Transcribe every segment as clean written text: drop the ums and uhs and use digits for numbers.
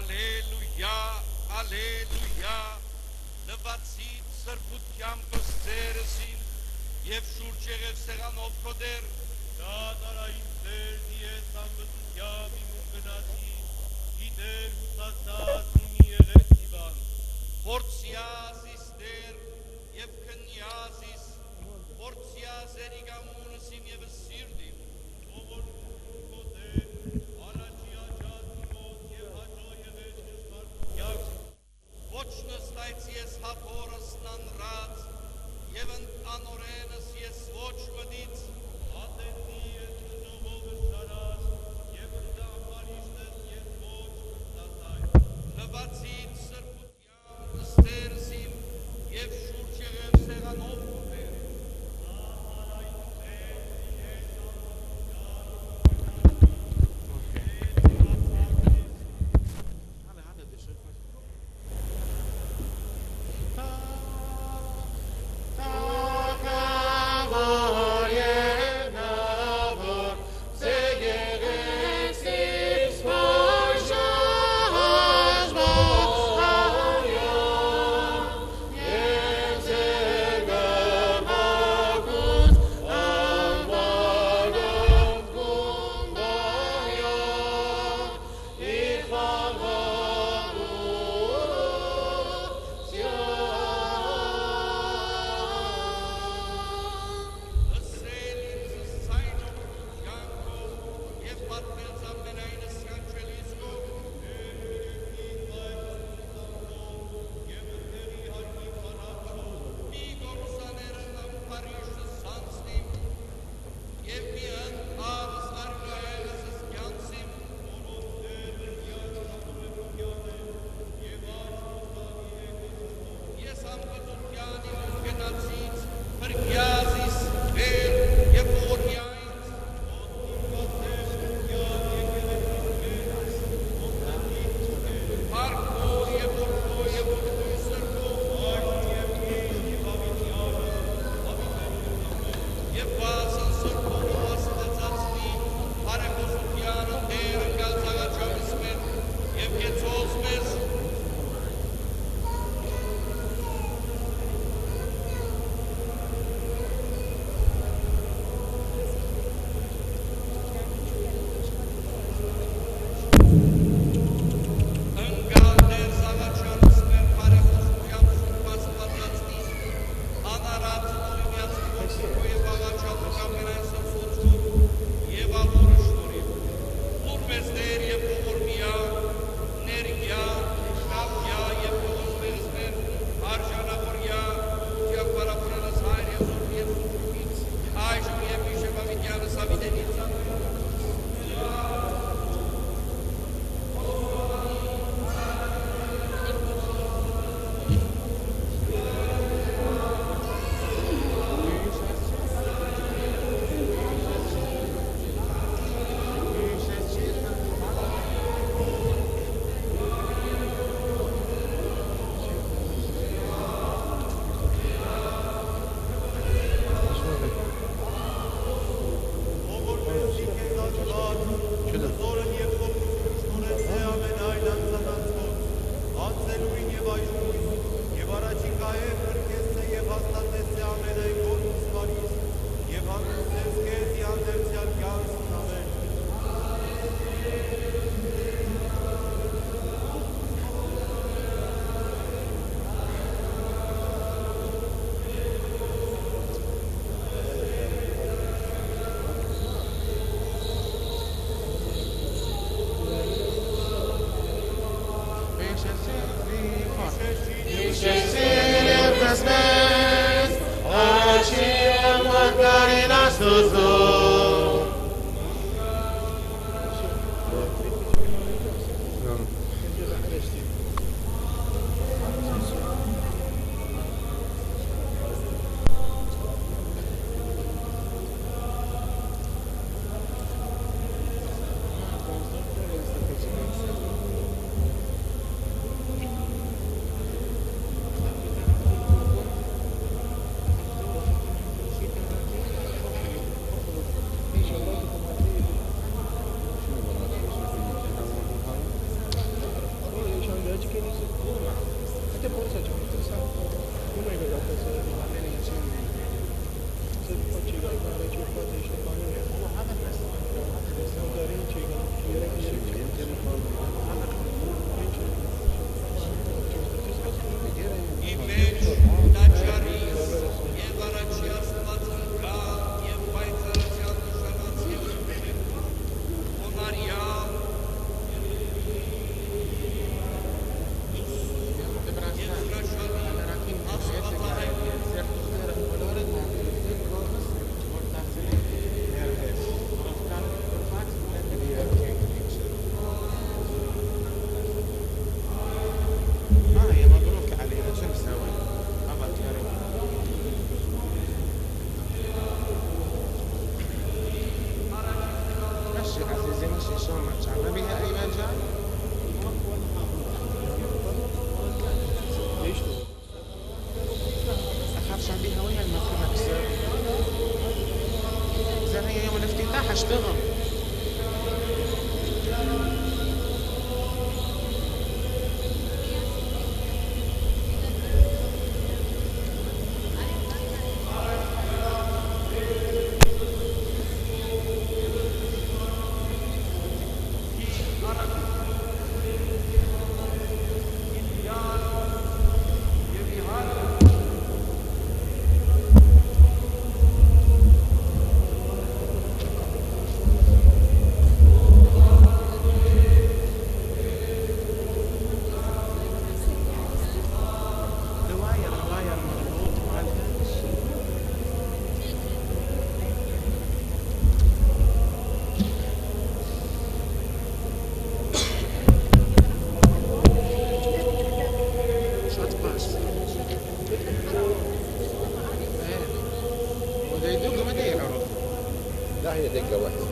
Ալելույա, ալելույա, լվացին սրբությամբ կսցերսին և շուրջ եղև սեղանով կոդեր, դա տարային ծերնի ես ամբտությամբ իմում գնացի, գիտեր հուսացած իմի եղեց իվան, որցյազիս դեր և կնյազիս, որցյազ երիգամունս իմ և սիրդիմ, ոչ նստայց ես հապորս նանրած, և անորենս ես ոչ մդից, ատենի ես ժողովը շարած, և ընդամարիշտես ես ոչ ստասայ, լվացից սրբությամբ նստերսիմ, և շուրջ եղև սեղանով կոդեր, شلون بيها اي مجال؟ ليش تو؟ اخاف عشان بيها ويا المكسر. زين هي يوم الافتتاح اشتغل. الواير مربوط مالهاش. شوت باس. ايه وده يدق ما يعرف. لا هي دقة واحدة.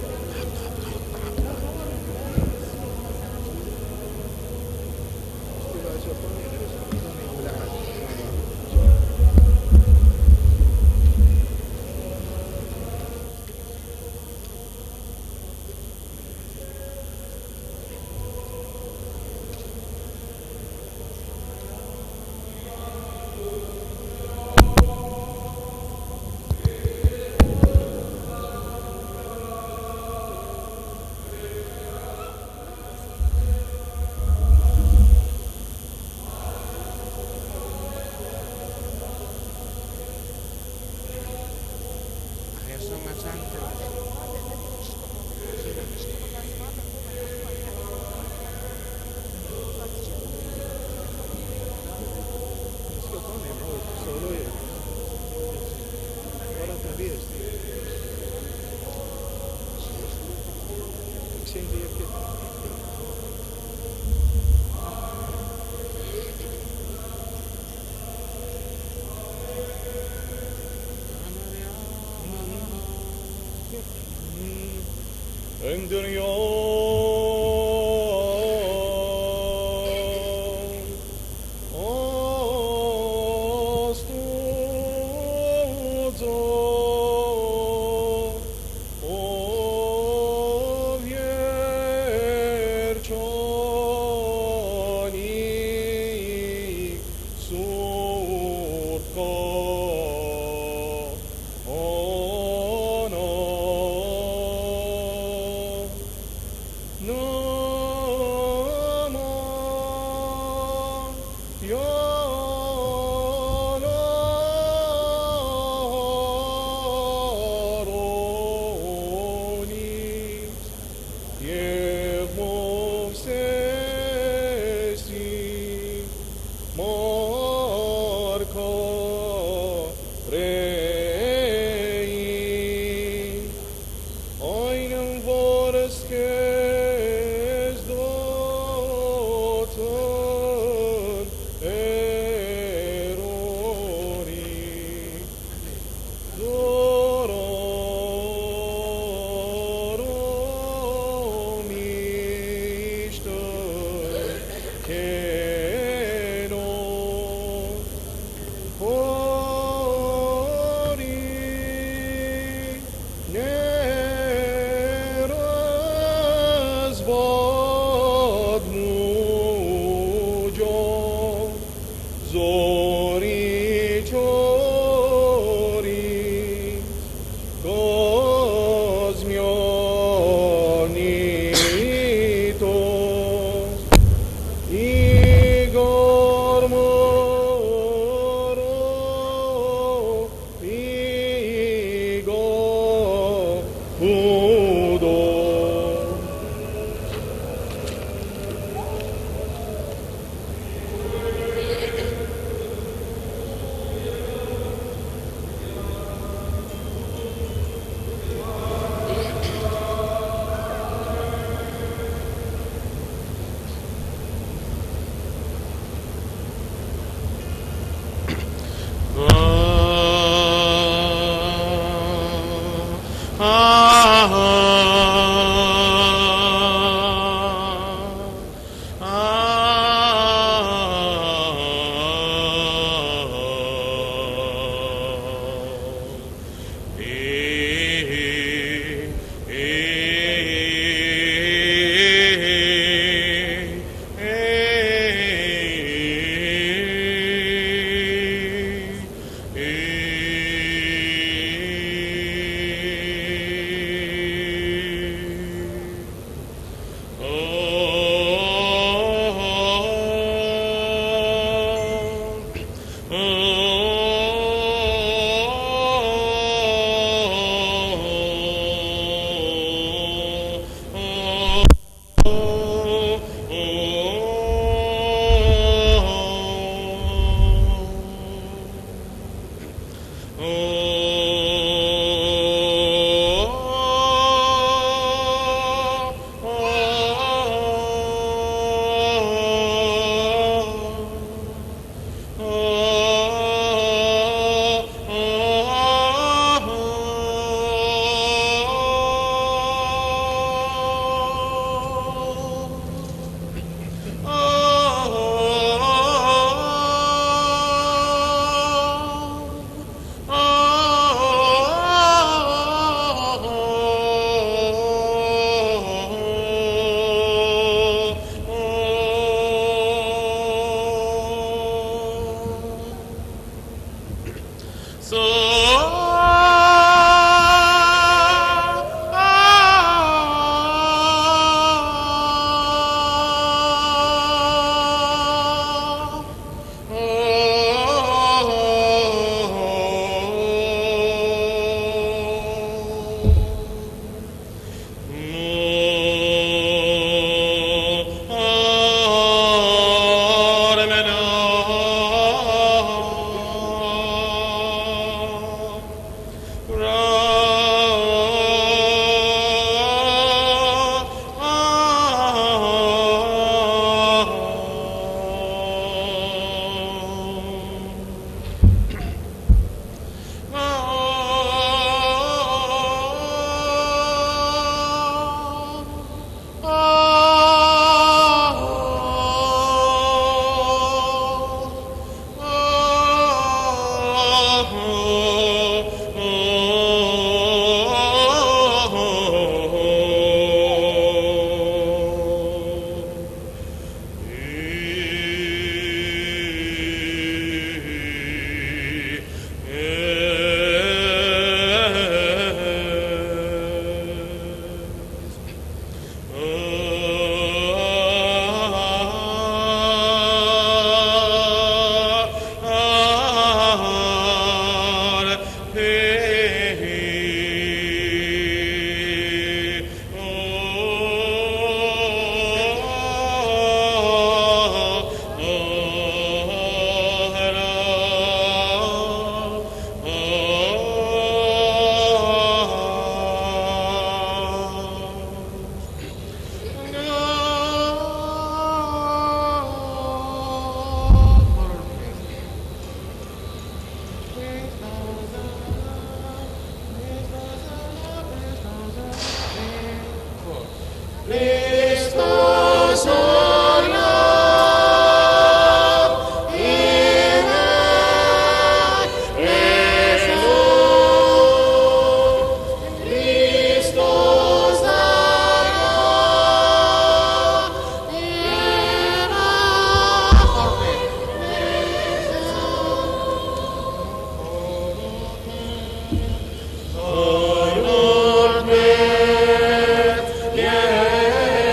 Yeah.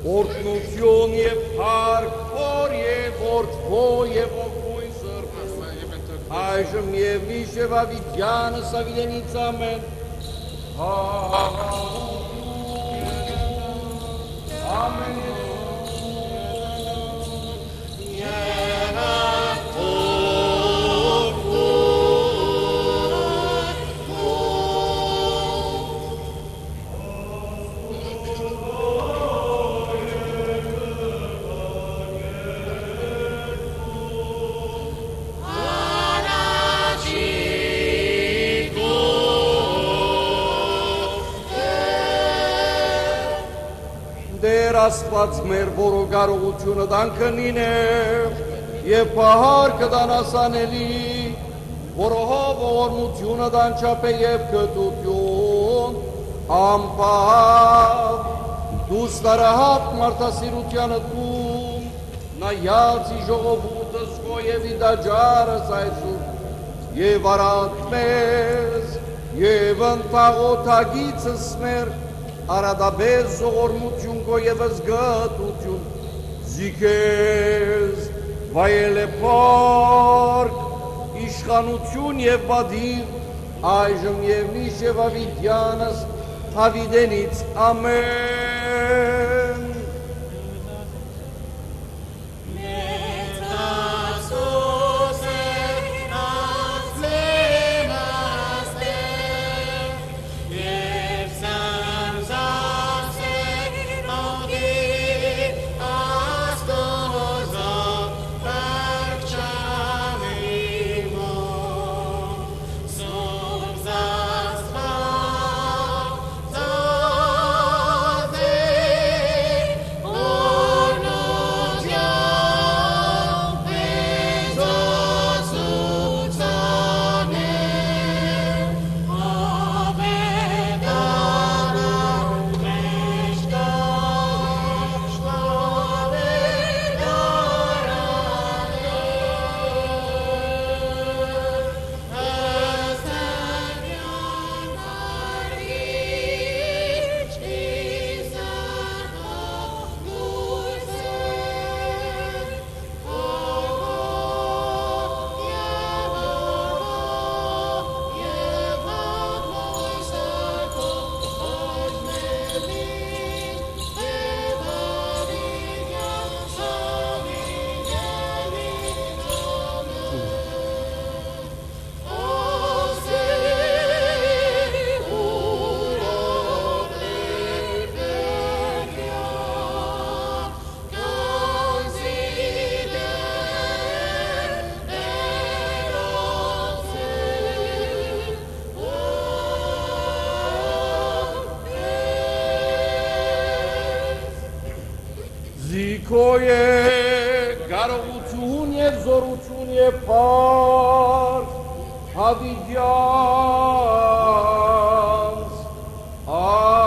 օրհնություն եւ փառք, որ եւ որդվո եւ օգույն սրբ, այժմ եւ միշև ավիդյանը սավիդենից ամեն, ամեն Աստված մեր, որը կարողությունը դանքնին է և պահարկը դանասանելի, որը ողորմությունը դանչապ է և կտություն, ամպահավ, դուստարահատ մարդասիրությանը տում, նայած ի ժողովուրդս գո և ի դաջարս այսուր, և արատ մեզ, և ընտաղոթագիցս մեր, Արադաբեզ ողորմություն գո և զգտություն, զիքեզ, վայել է պարկ, իշխանություն և բադիր, այժմ և միշև ավիդյանս հավիդենից ամեն։ Զիքոյե կարողություն և զորություն և պարկ հավիդյանց ամեն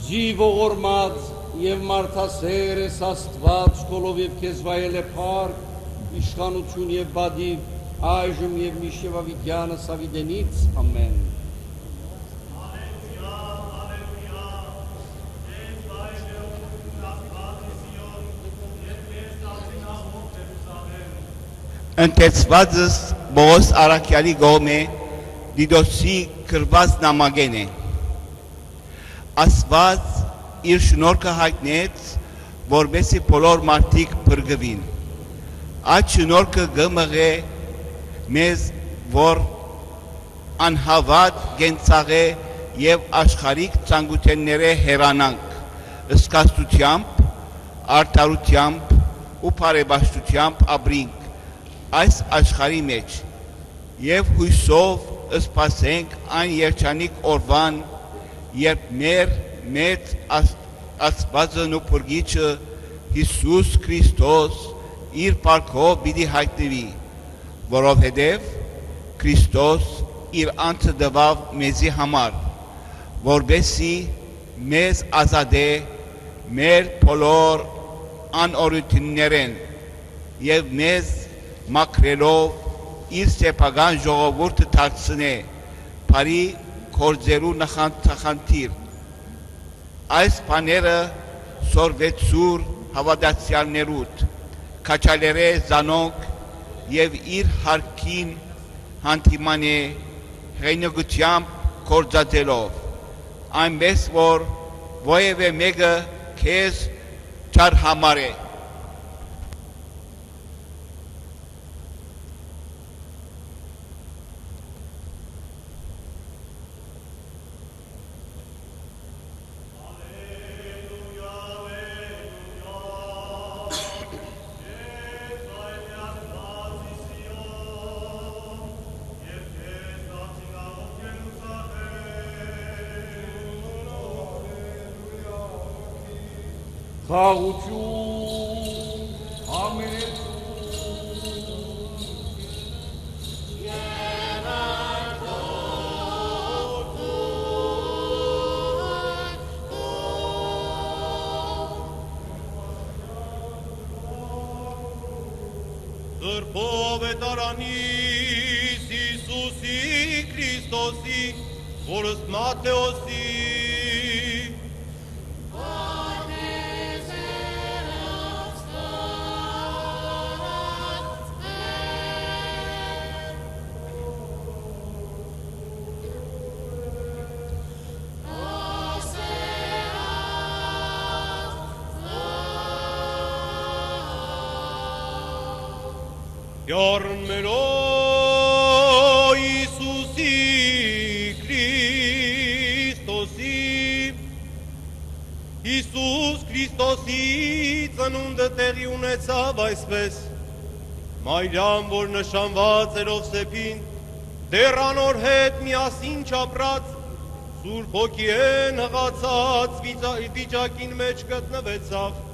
ողորմած եւ մարդասեր ես Աստված, քոլով եւ քեզ վայել է փառք, իշխանություն եւ բադիվ այժմ եւ միշեւ ավիդյանը սավիդենից, ամեն։ Ընթերցվածս Բողոս Արաքյալի գոմե դիդոսի կրված նամագեն է։ Աստված իր շնորհքը հայտնեց, որպեսզի բոլոր մարդիկ փրկվին։ Այդ շնորհքը գմղ է մեզ, որ անհավատ գենցաղ է եւ աշխարհիկ ցանկությունները հեռանանք, ըսկաստությամբ, արդարությամբ ու բարեբաշխությամբ ապրենք այս աշխարհի մեջ եւ հույսով սպասենք այն երջանիկ օրվան, երբ մեր մեծ Աստվածն ու Փրկիչը Հիսուս Քրիստոս իր փառքով պիտի հայտնվի, որովհետև Քրիստոս իր անձը տվավ մեզի համար, որպեսզի մեզ ազատե մեր բոլոր անօրություններեն եւ մեզ մաքրելով իր սեփական ժողովուրդը դարձնե բարի գործերու նախանցախնդիր։ Այս բաները սորվեցուր հավատացյալներուդ, քաչալերե զանոնք եւ իր հարկին հանդիման է հեղինակությամբ գործածելով, այնպես որ ովևէ մեկը քեզ չարհամարե։ Խաղություն, ամեն Սրբով է տարանիս Իսուսի Քրիստոսի, որս Մատթեոսի Yarmelo Isusi Christosi Isus Christosi ծնունդը տեղի ունեցավ այսպես Մայրան որ նշանված էր Ովսեփին դեռ անոր հետ միասին չապրած Սուրբ Հոգիեն հղացած վիճակին մեջ գտնվեցավ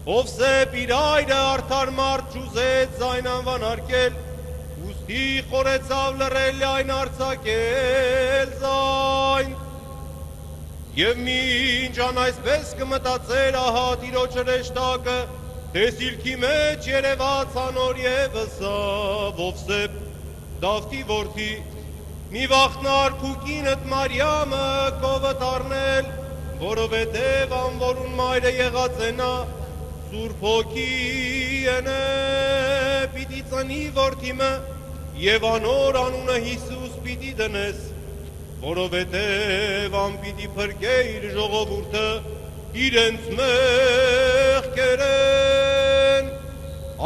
Ովսեփ իր այրը արդար մարդ չուզեց ձայն անվանարկել, ուստի խորեցավ լռել այն արձակել ձայն։ Եվ մինչ ան այսպես կմտածեր ահա տիրոջ հրեշտակը, թե սիլքի մեջ երևաց անոր եւ ըսավ Ովսեփ Դավթի որդի, մի վախնար քու կինդ Մարիամը կովդ առնել, որովհետեւ անորուն մայրը եղած է նա, Սուրբ Հոգին է պիտի ծնի որդիմը եւ անոր անունը Հիսուս պիտի դնես, որովհետեւ ան պիտի փրկե իր ժողովուրդը իրենց մեղքերեն։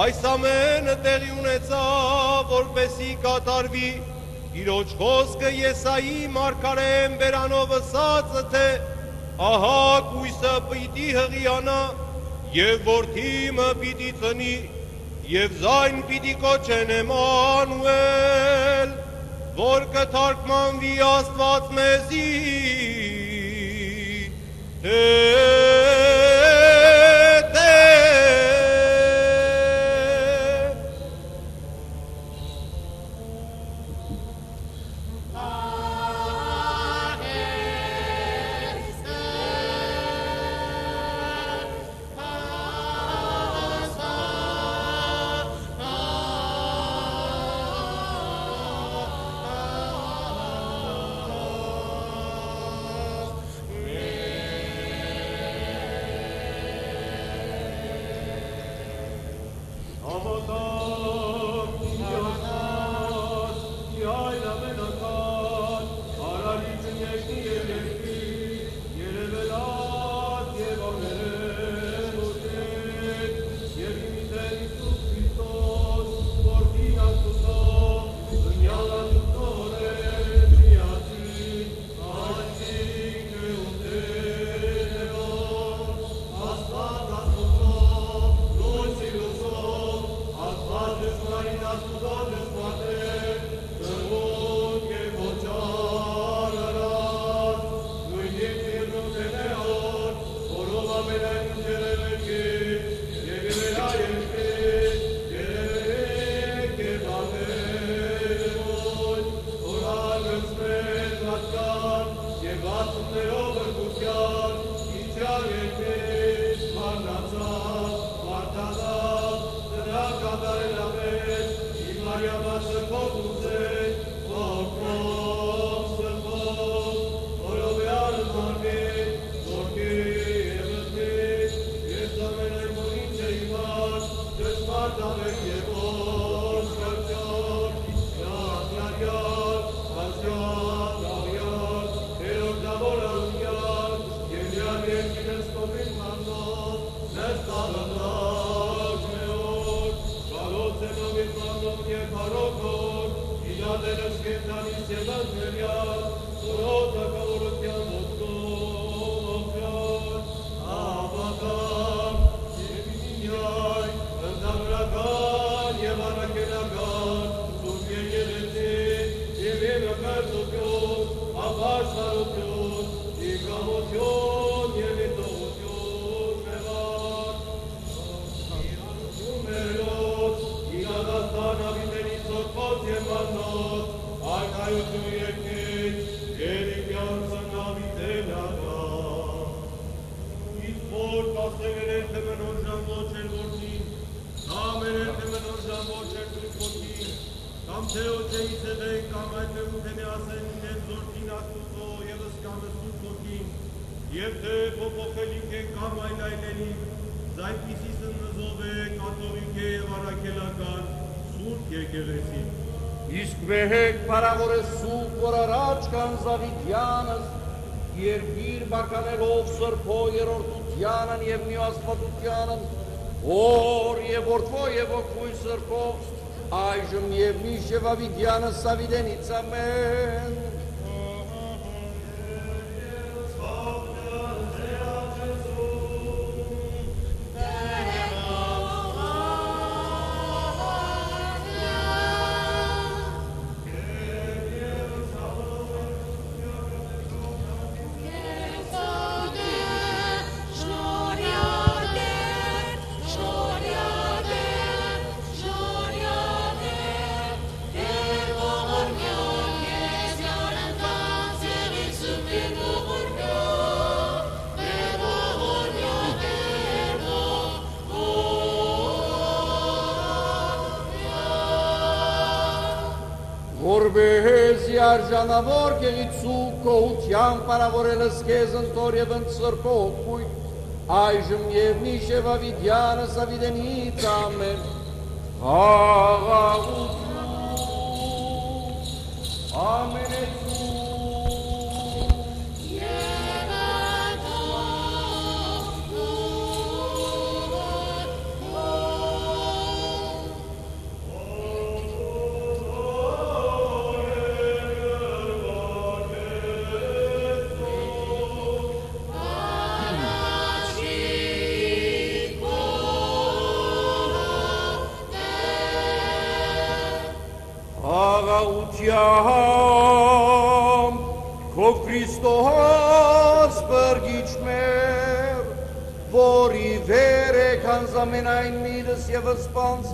Այս ամենը տեղի ունեցավ, որպեսզի կատարվի Տիրոջ խոսքը Եսայի մարգարեն բերանով ասածը, թե ահա կույսը պիտի հղիանա Եվ որդիմը պիտի ծնի, և զայն պիտի կոչեն Էմանուել, որ կթարգմանվի Աստված մեզի հետ է։ Իսկ մեհեք պարավոր է սուկ, որ առաջ կան Զավիդյանս, երկիր բականելով սրբո երորդությանն և միասպատությանն, որ և որդվո և ոգվույ սրբո, այժմ և միշ և Ավիդյանս Սավիդենից ամեն։ Որբեհեզի արժանավոր գեղիցու կողության պարավորելս կեզ ընտոր և ընցրպո հոգույթ, այժմ և միշ և Ավիդյանս Ավիդենից ամեն, հաղաղություն, ամենեցու, Աղաությամբ քո Քրիստոս բրգիչ մեր, որի վեր է քանզամենայն միրս և ըսպանց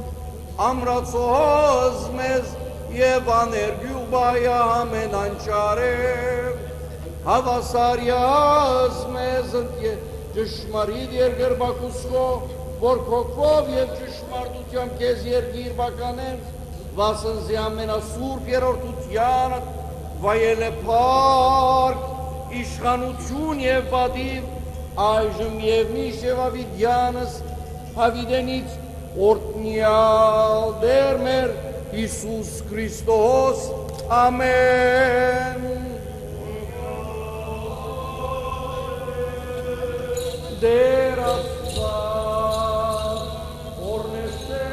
ամրացոհոզ մեզ և աներգյուղ բայա ամենան ճարև, հավասարյազ մեզ ճշմարիտ երգրբակուսկո, որ քոքով և ճշմարտությամբ կեզ երգիր բականեն, վասնզի ամենասուրբ երորդությանը, վայել է պարկ, իշխանություն և բադիվ, այժմ և միշ և Ավիդյանս Ավիդենից օրտնյալ դեր մեր Հիսուս Քրիստոս, ամեն։ Դեր Աստված, օրնեսե,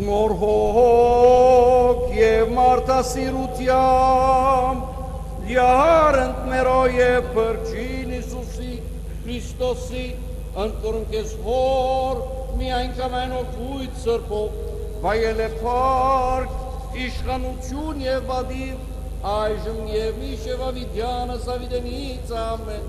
Մորհոգ և մարդասիրությամբ լիարընդ մերո և պրջին Իսուսի Քրիստոսի ընկրում կեզ հոր միայն կամայնով ույթ սրպով վայել է պարկ իշխանություն և բադիվ այժմ և միշև ավիդյանը սավիդենից ամեն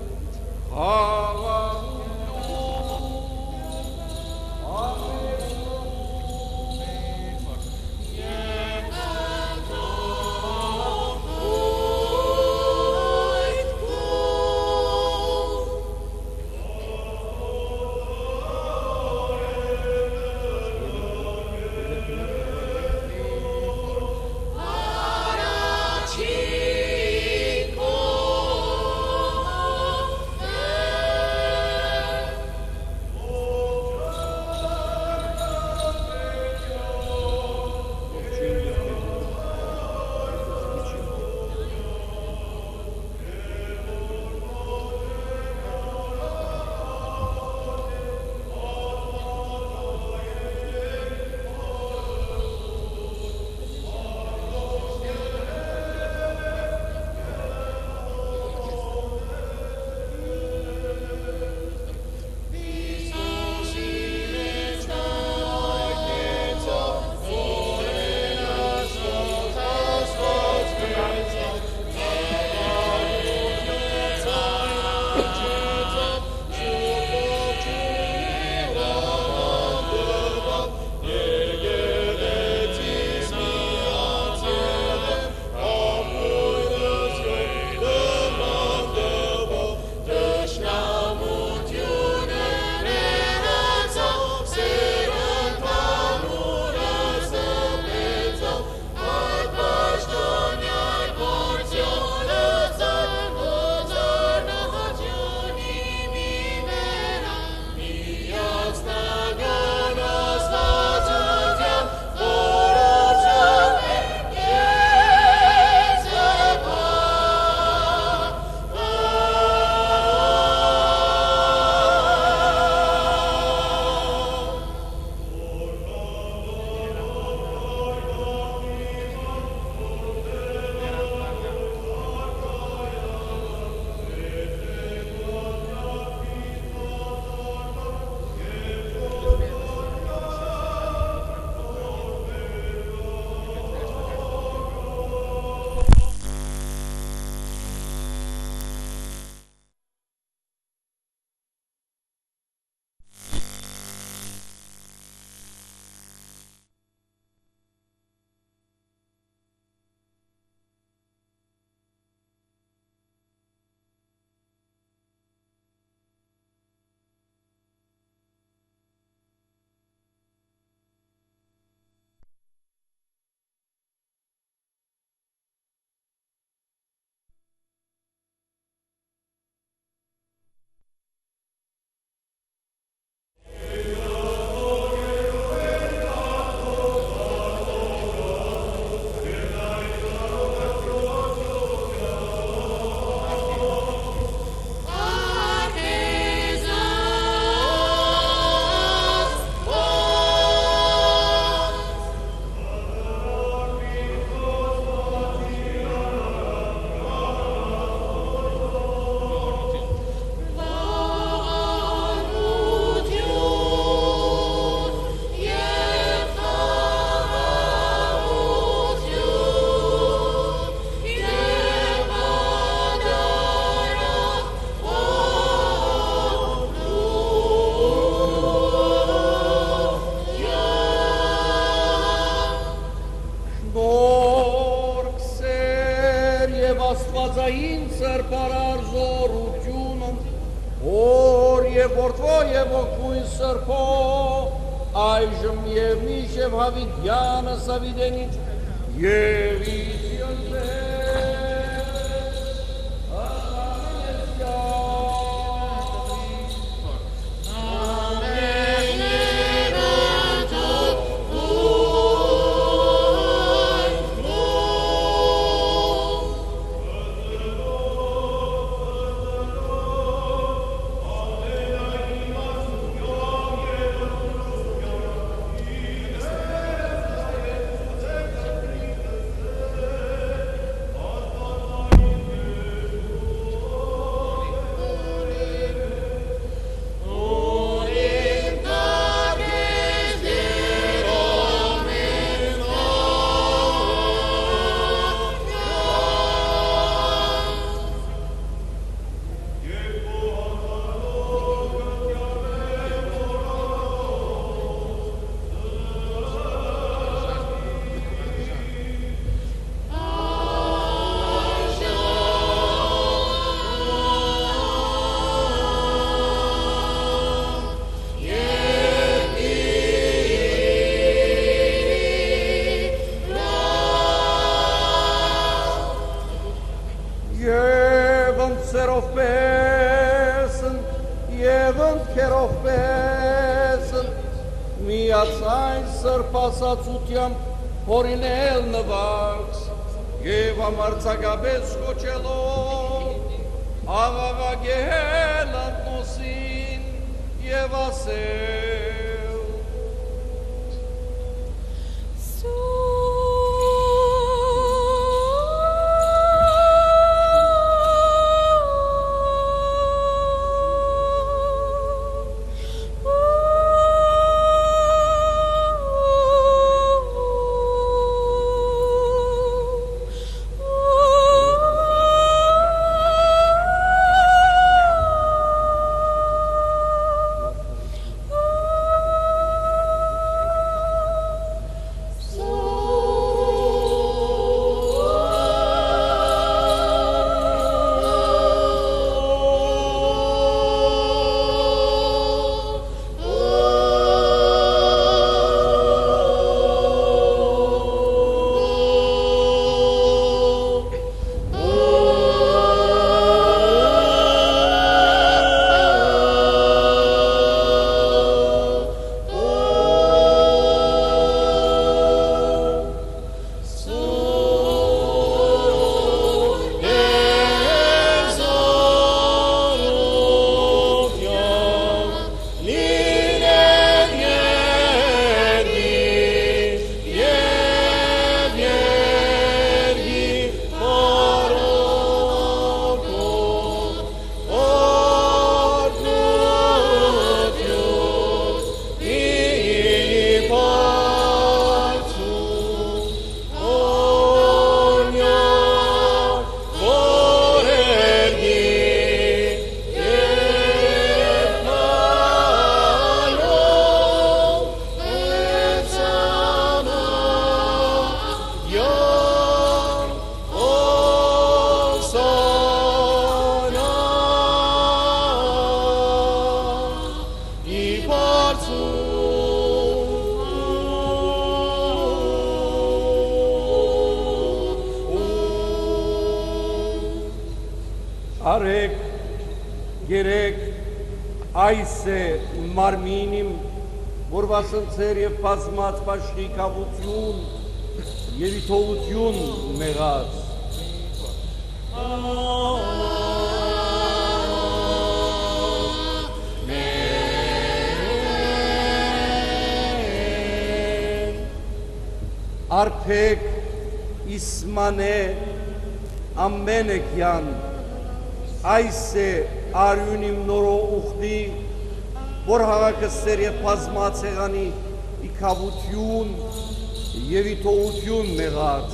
աստվածային սրբարար զորությունն, որ և որդվո և ոգույն սրբո, այժմ և միշև հավիդյանը սավիդենից և իսյոններ, ընձերով պեսն և ընթքերով պեսն միացայն սրպասացությամբ հորինել նվարս և ամարձակապես կոչելով աղաղագել անտոսին և ասել Արեք, գերեք, այս է մարմինիմ, որ վասնցեր և պազմած պաշտի կավություն և իտողություն մեղած։ Արփեք իսմանե ամենեքյան, այս է արյուն իմ նորո ուխդի, որ հաղակստեր և պազմած եղանի իքավություն և իտողություն մեղած։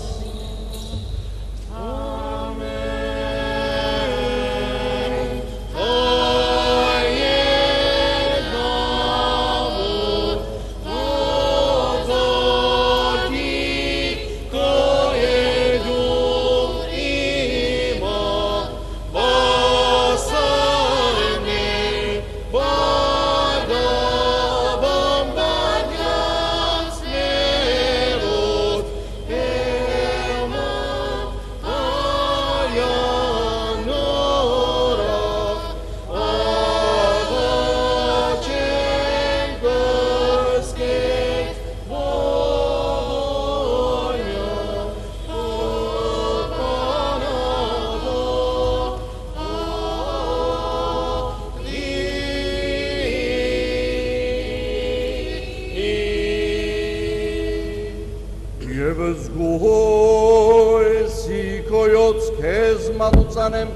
Եվ զգուհոյ սիկոյոց կեզ մատուցանեմ,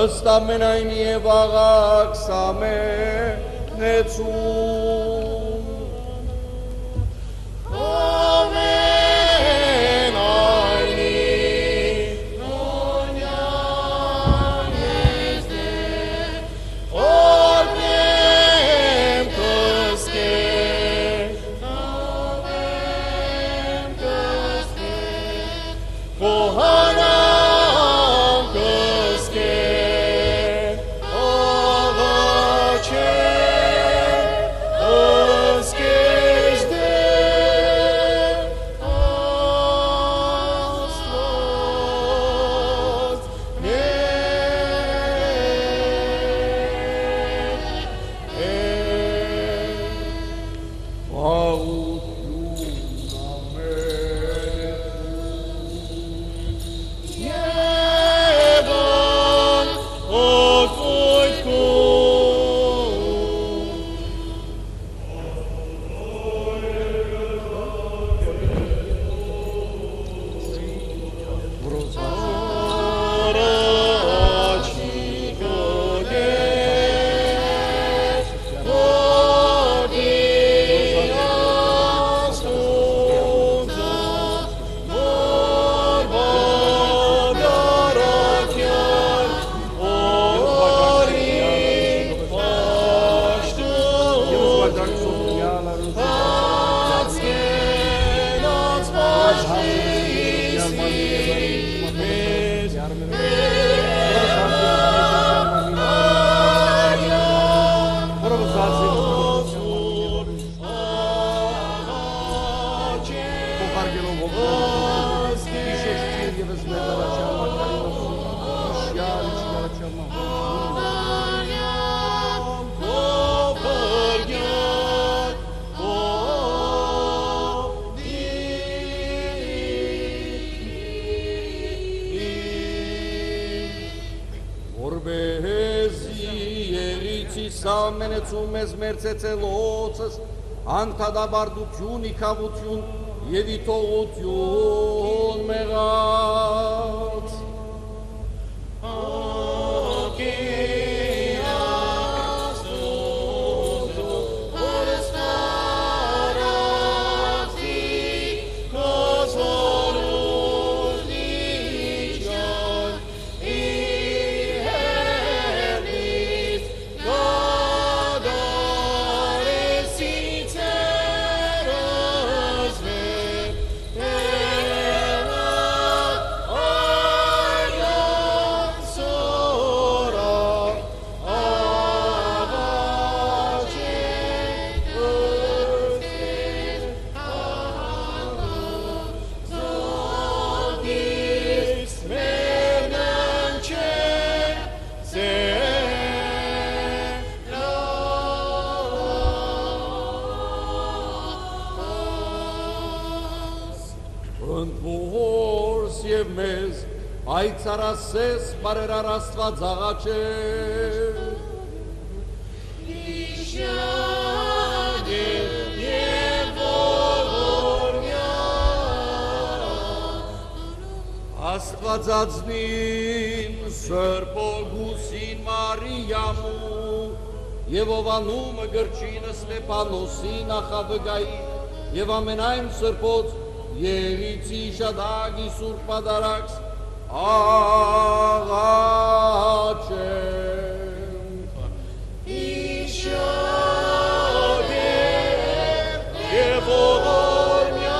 ըստ ամենայնի և աղակ սամենեցում։ Ամենայնի նոնյան ես դեր, օրնեմ կսկեր, Kohanam kıske, ağaçe, Քեզի ելիցի սամենեցում ես մերցեցելոցս, անքադաբարդություն, իքավություն և իտողություն մեղած։ Ընթորս և մեզ այցարասես բարերար աստված աղաչե, Իշյան և ողորմյա, աստվածածնին սրպոգուսին Մարիամու և ովանումը գրչինը Ստեփանոսին ախավգայի և ամենայն սրպոց Ելիցի շադագի սուրբ պադարակս աղաչենք։ Իշյան և ողորմյա,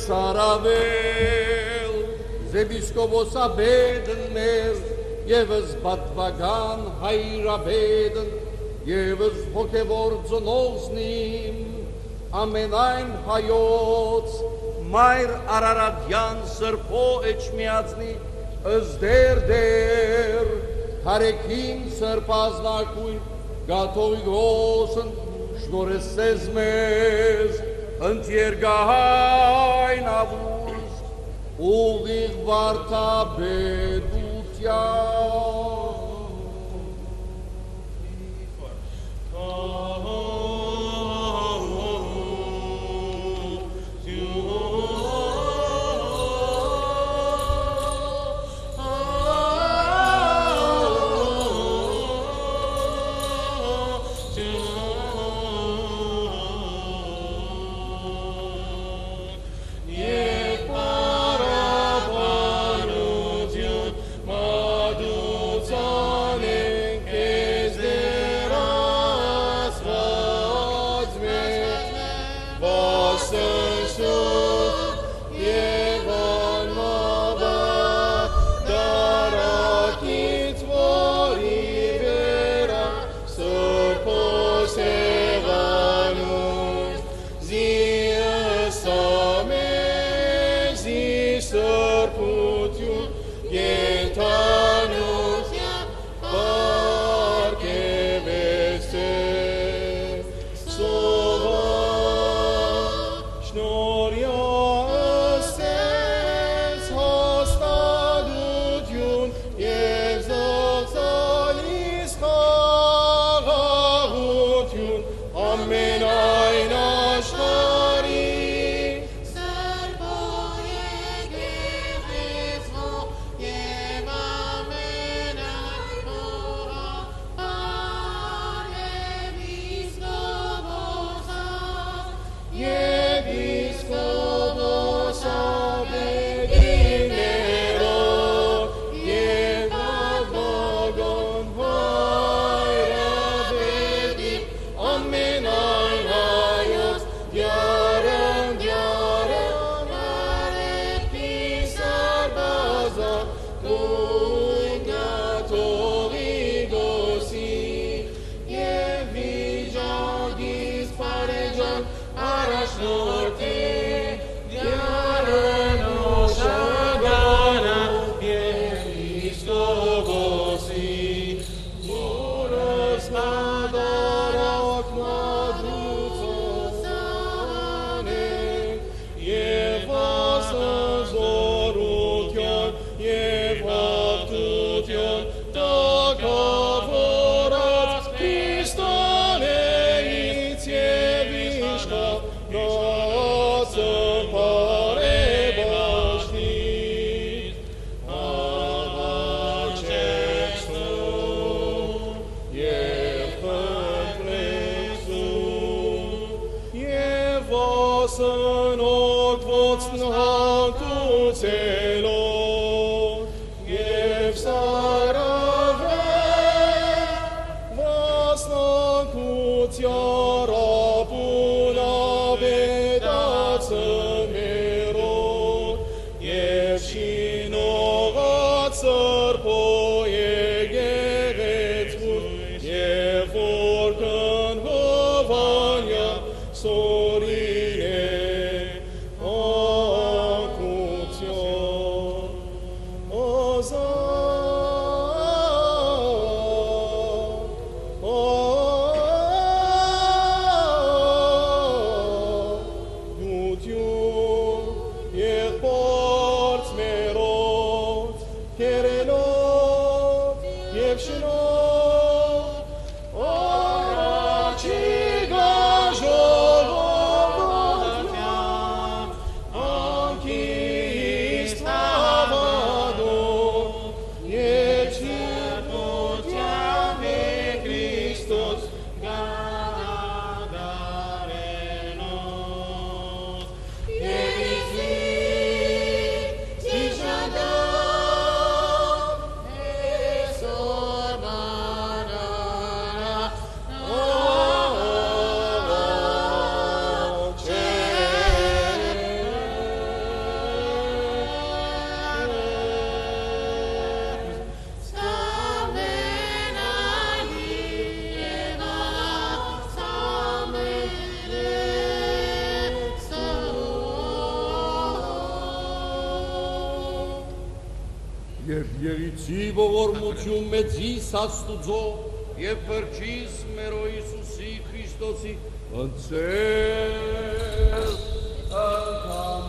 Սարավել, զեպիսկոպոսաբեդն մեր, եվս բատվագան հայրաբեդն, եվս հոգևոր ծնողզնիմ, ամենայն հայոց, մայր Արարատյան սրբո էջմիածնի, ըզդեր դեր, հարեքին սրպազնակույն, գաթողի գոսն, շնորեսես մեզ, ընտերգահայն ավուզ, ուղիղ վարդաբեդության։ Եվ եղիցի ողորմություն մեծիս Աստուծո եւ Փրկչիս մեր Հիսուսի Քրիստոսի ընծեր անգամ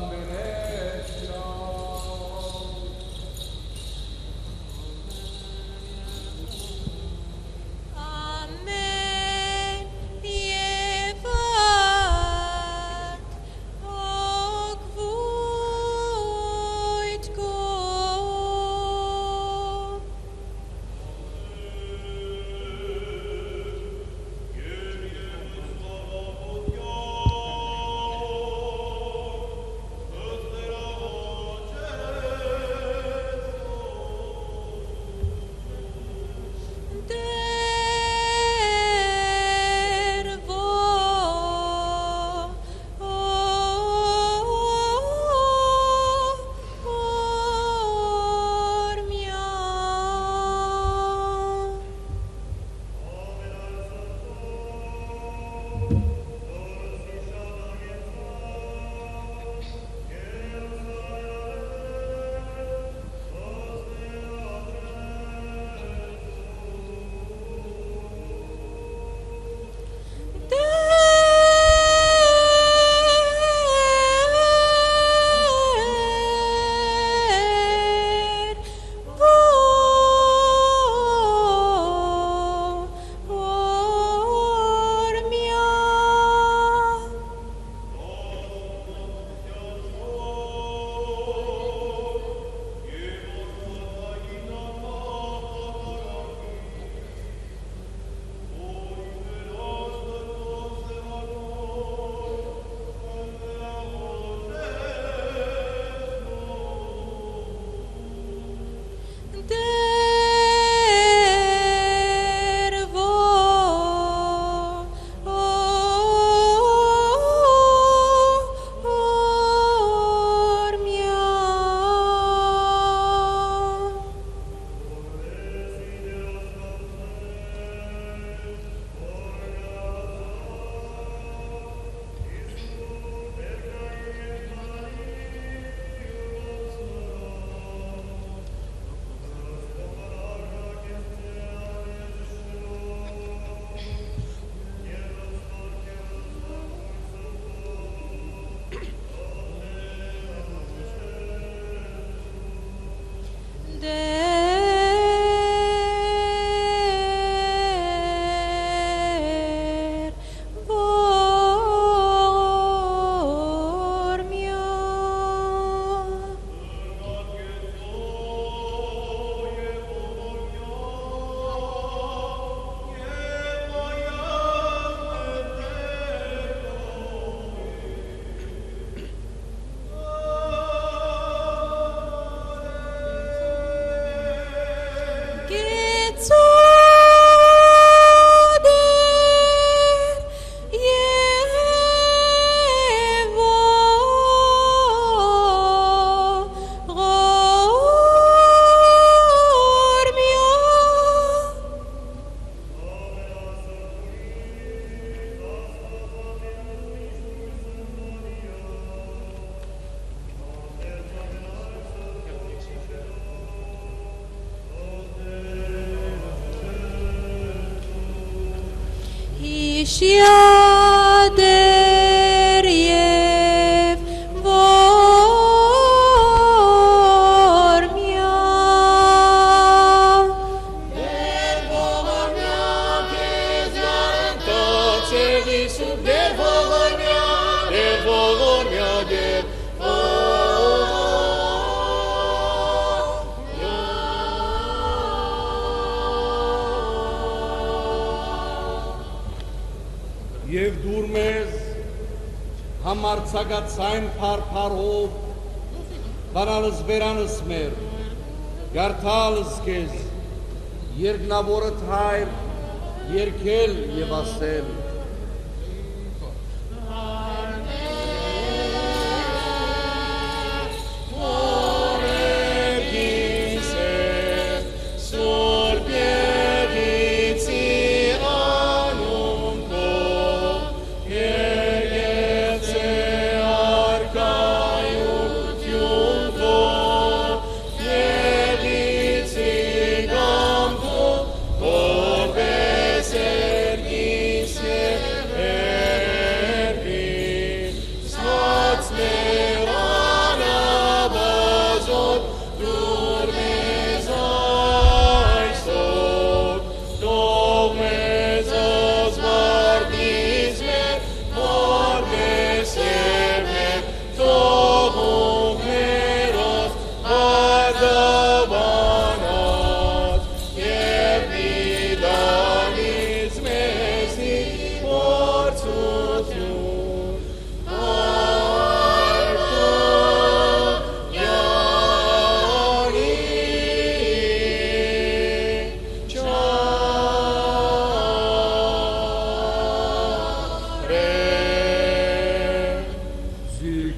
Շիադեր և ողորմյա Դեր ողորմյա քեզ յարընտոց Հիսուս դեր ողորմյա դեր Եվ դուր մեզ համարցագացայն փարփարով բանալս բերանս մեր գարթալս քեզ երկնավորդ հայր երկել եւ ասել Եղեցե արկայություն քո, եղի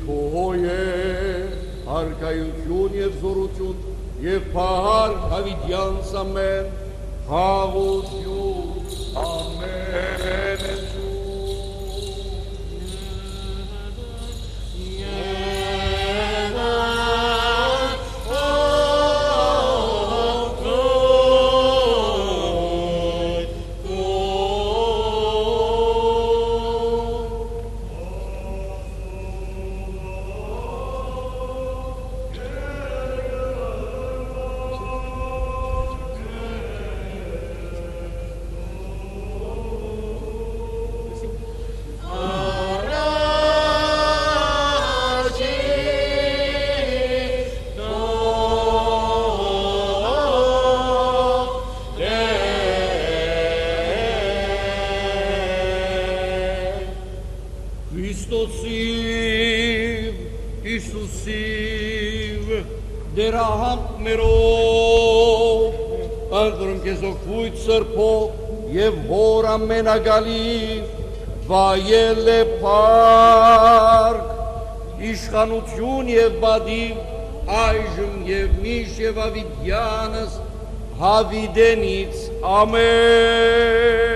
քո է հարկայություն եւ զորություն եւ փառք հավիտյանս ամեն հաղություն ամեն դերահանք մերով, անդրում կեզ ոգվույթ սրպով և հոր ամենագալի, վայել է պարկ, իշխանություն և բադիվ, այժմ և միշ և ավիդյանս, հավիդենից ամեն։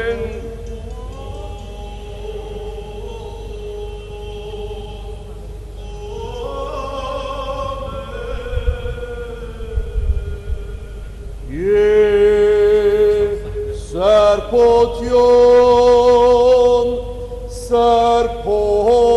Սարպոտյոն, սարպոց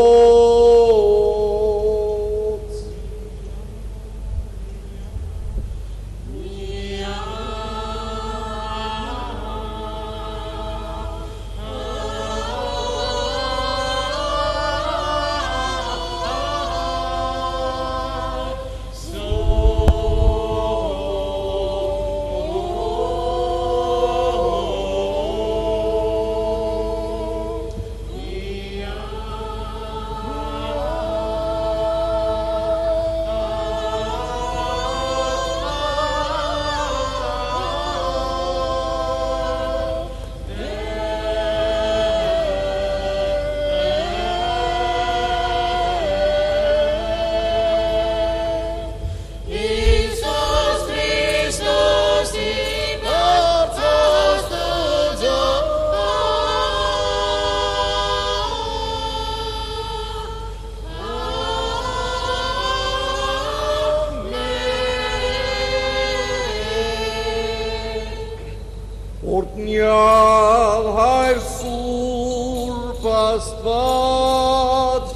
Օրտնյալ հայր սուրբ աստված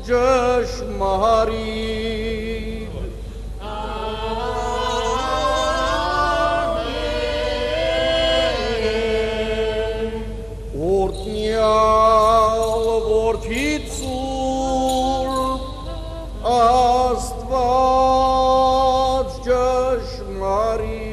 ճշմարիտ Օրտնյալ որդիդ սուրբ աստված ճշմարիտ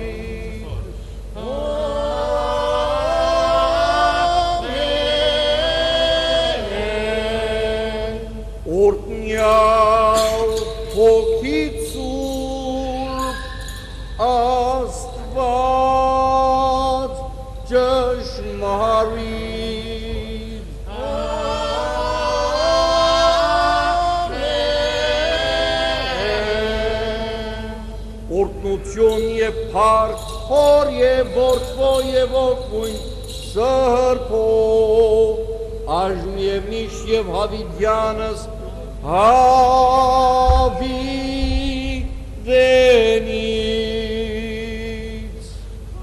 Օրտնյալ հոգիդ սուրբ աստված ճշմարիտ Օրտնություն և փառք հոր և որդվո և օգույն սրբով այժմ և միշտ և հավիդյանս հավիդենից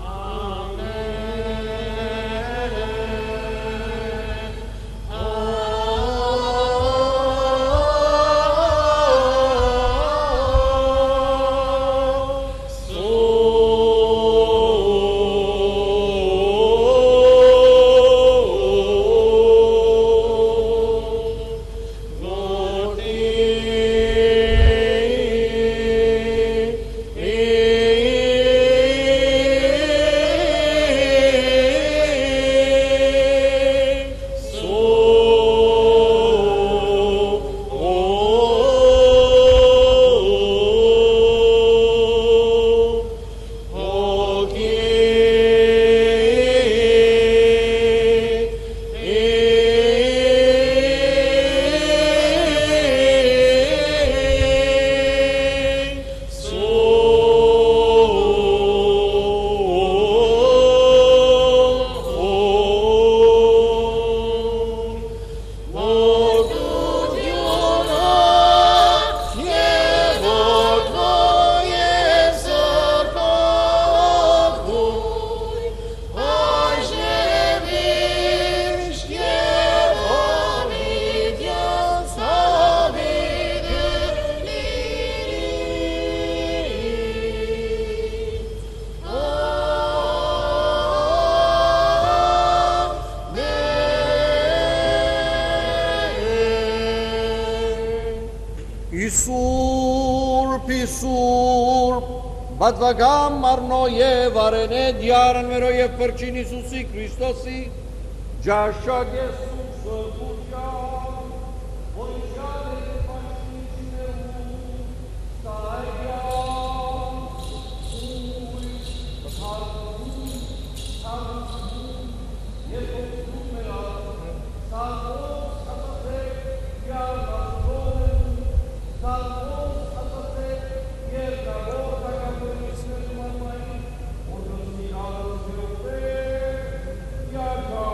Amen. Իսուրբ, բադվագամ մարնո և արենե դյարն մերո և պրջին Իսուսի Քրիստոսի, ջաշակ եսուս սրբության, որ իշխան է պաշնիչներու, սայգյան, ույր, բթարություն, թարություն, երկոցում մերան, սալմոս հատասեք յարնասվորն, սալմոս հատասեք երկավոր հակավորիչներու մարմային, որ գզնի ալս գյոպե, յակար,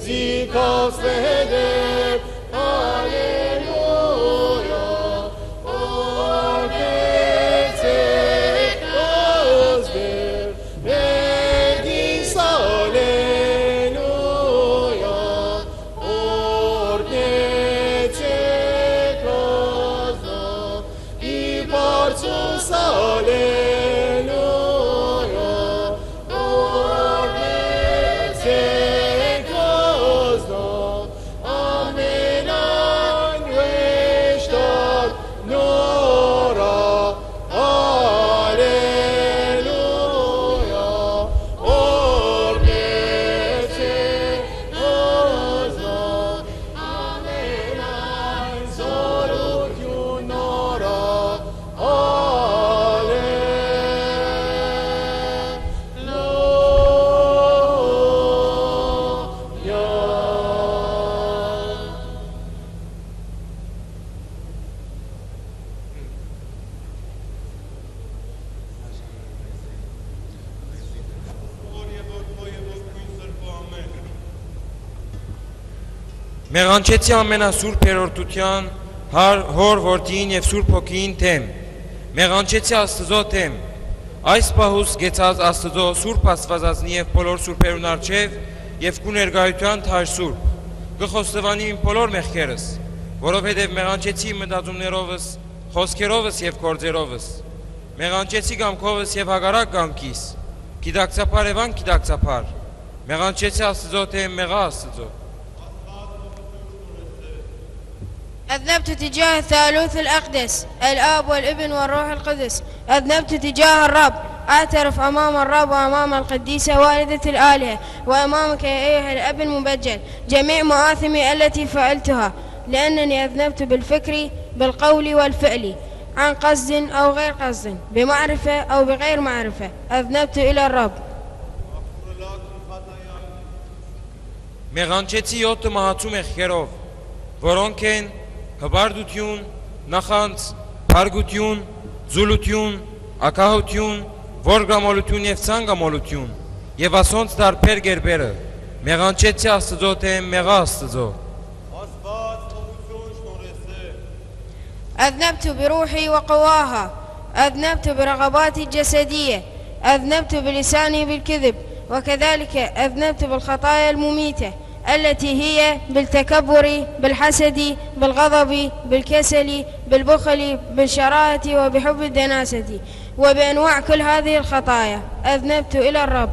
Zikos veder, Alleluia, Orgeze Osber, Regis Alleluia, Orgeze Osno, I Portus Alleluia, Orgeze Osno, Amen, Anveshtar, Nora, Alleluia, Orgeze Osno, Amen, Anzorut Nora, Alleluia. Մեղանչեցի ամենասուրբ երրորդության հոր որդին և սուրբ հոգին թեմ, մեղանչեցի Աստծո թեմ, այս պահուս գեցած Աստծո սուրբ Աստվածածնի և բոլոր սուրբերուն առջև և կու ներկայության թայր սուրբ, կխոստվանի իմ բոլոր մեղքերս, որովհետև մեղանչեցի իմ մտածումներովս, խոսքերովս և գործերովս, մեղանչեցի կամքովս և հակառակ կամքիս, գիտակցաբար և անգիտակցաբար, մեղանչեցի Աստծո թեմ, մեղա Աստծո. أذنبت تجاه الثالوث الأقدس الآب والابن والروح القدس أذنبت تجاه الرب أعترف أمام الرب وأمام القديسة والدة الآلهة وأمامك يا أيها الأب المبجل جميع مآثمي التي فعلتها لأنني أذنبت بالفكر بالقول والفعل عن قصد أو غير قصد بمعرفة أو بغير معرفة أذنبت إلى الرب. Մեղանչեցի 7 մահացու մեղքերով, որոնք են հբարդություն, նախանց, փարգություն, զուլություն, ակահություն, ворգամոլություն եւ ցանգամոլություն եւ ասոնց դարբեր գերբերը, մեղանչեցի Աստծո թեմ, մեղա Աստծո. أذنبت بروحي وقواها أذنبت برغباتي الجسدية أذنبت بلساني بالكذب وكذلك أذنبت بالخطايا المميتة التي هي بالتكبر بالحسد بالغضب بالكسل بالبخل بالشراهة وبحب الدناسة وبأنواع كل هذه الخطايا أذنبت إلى الرب.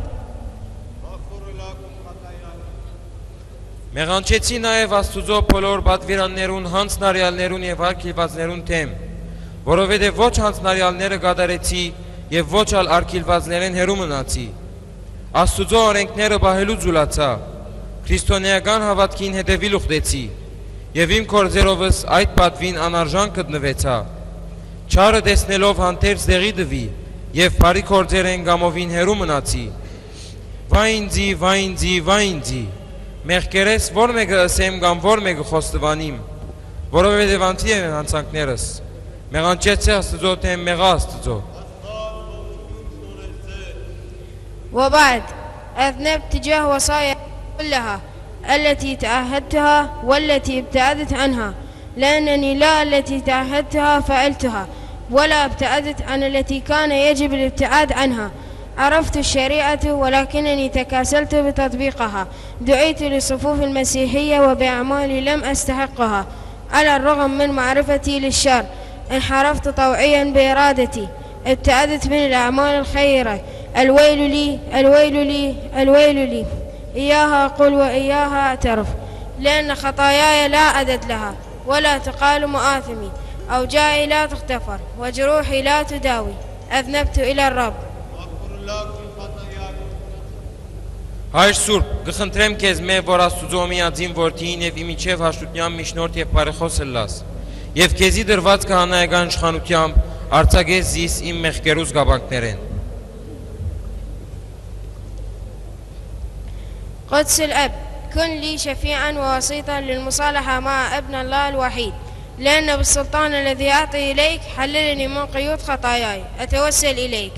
Մեղանչեցի նաև Աստուծո բոլոր պատվիրաններուն, հանցնարյալներուն եւ արգիլվածներուն թեմ, որովհետեւ ոչ հանցնարյալները գադարեցի եւ ոչ ալ արգիլվածներեն հերու մնացի։ Աստուծո օրենքները բահելու զուլացա, քրիստոնեական հավատքին հետևիլ ուխտեցի եւ իմ կորձերովս այդ պատվին անարժան գտնվեցա։ Չարը տեսնելով հանդերձ դեղի դվի եւ բարի կորձերեն գամովին հերու մնացի։ Վայ ինձի, վայ ինձի, վայ ինձի։ Մեղքերես որ մեկը ասեմ կամ որ մեկը խոստվանիմ, որովհետև անցի են հանցանքներս, մեղանչեցի Աստծո թեմ, մեղա Աստծո։ وبعد أذنبت تجاه وصايا كلها التي تعهدتها والتي ابتعدت عنها لأنني لا التي تعهدتها فعلتها ولا ابتعدت عن التي كان يجب الابتعاد عنها. عرفت الشريعة ولكنني تكاسلت بتطبيقها دعيت لصفوف المسيحية وبأعمالي لم أستحقها على الرغم من معرفتي للشر انحرفت طوعيا بإرادتي ابتعدت من الأعمال الخيرة الويل لي الويل لي الويل لي إياها أقول وإياها أعترف لأن خطاياي لا عدد لها ولا تقال مآثمي أوجاعي لا تغتفر وجروحي لا تداوي أذنبت إلى الرب. Հայր Սուրբ, կխնդրեմ քեզ մեր որ Աստուծո միածին որդին եւ իմիջև հաշտության միջնորդ եւ բարեխոսը լաս եւ քեզի դրված քահանայական իշխանությամբ արձակես զիս իմ մեղքերուս գաբանքներեն قدس الأب كن لي شفيعا ووسيطا للمصالحة مع ابن الله الوحيد لأن بالسلطان الذي أعطي إليك حللني من قيود خطاياي أتوسل إليك.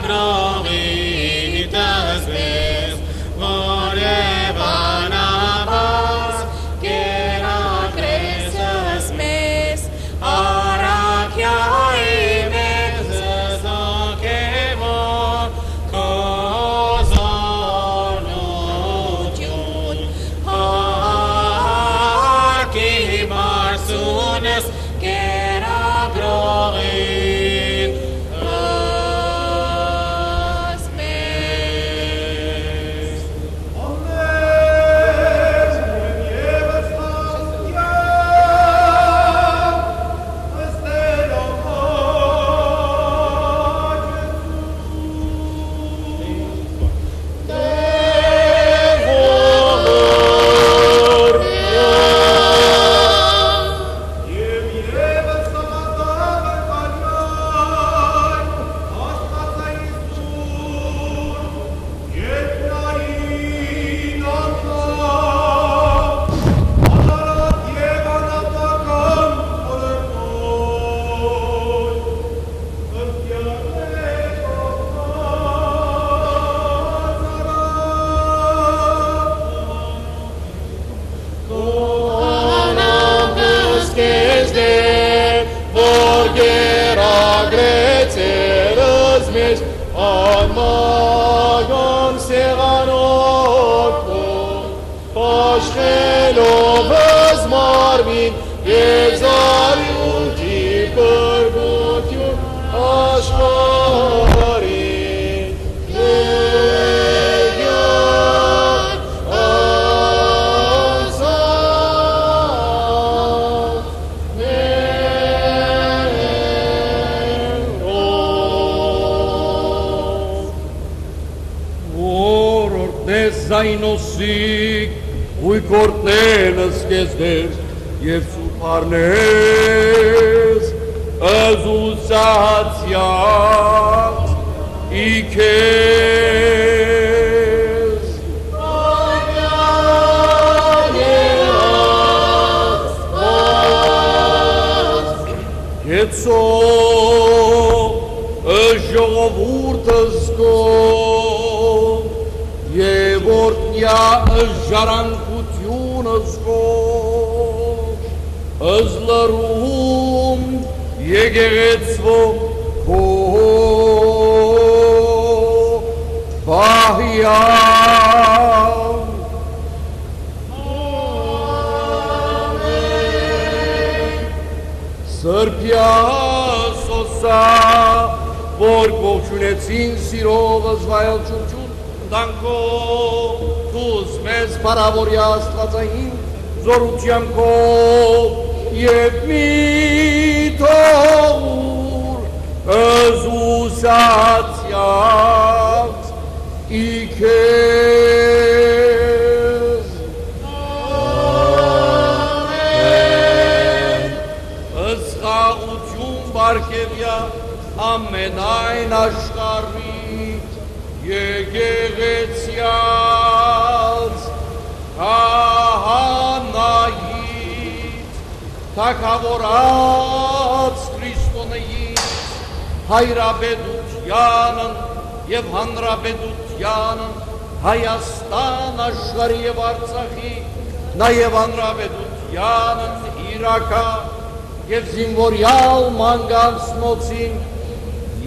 Geragrovit as ves, մեզ անմագան սեղանոքով, պաշխելով զմարմին և զարյութի կրգություն աշխարհին Եգյան անձամբ Որորդ մեզ զայնոսիկ ու կորտնենս կեզ դեր և սուպարնես ըզուսացյաց իքեզ Եծո ժողովուրդը զգով և օրտնյա ժարանկությունը զգով ըզլրում եկեղեցվո քո բահյան Սրբյա սոսա որ կողջունեցին սիրով զվայել ճուրջուն դանքով թուզ մեզ պարավորյա աստվածային զորությանքով և մի թողուր ըզուսացյաց իքեզ ըսխաղություն բարգևյա ամենայն աշխարհի եկեղեցյաց քահանայից թագավորած Քրիստոնեից հայրապետությանն և հանրապետությանն Հայաստան աշխարհի և Արցախի նաև հանրապետությանն Իրաքը և զինվորյալ մանգանցնոցին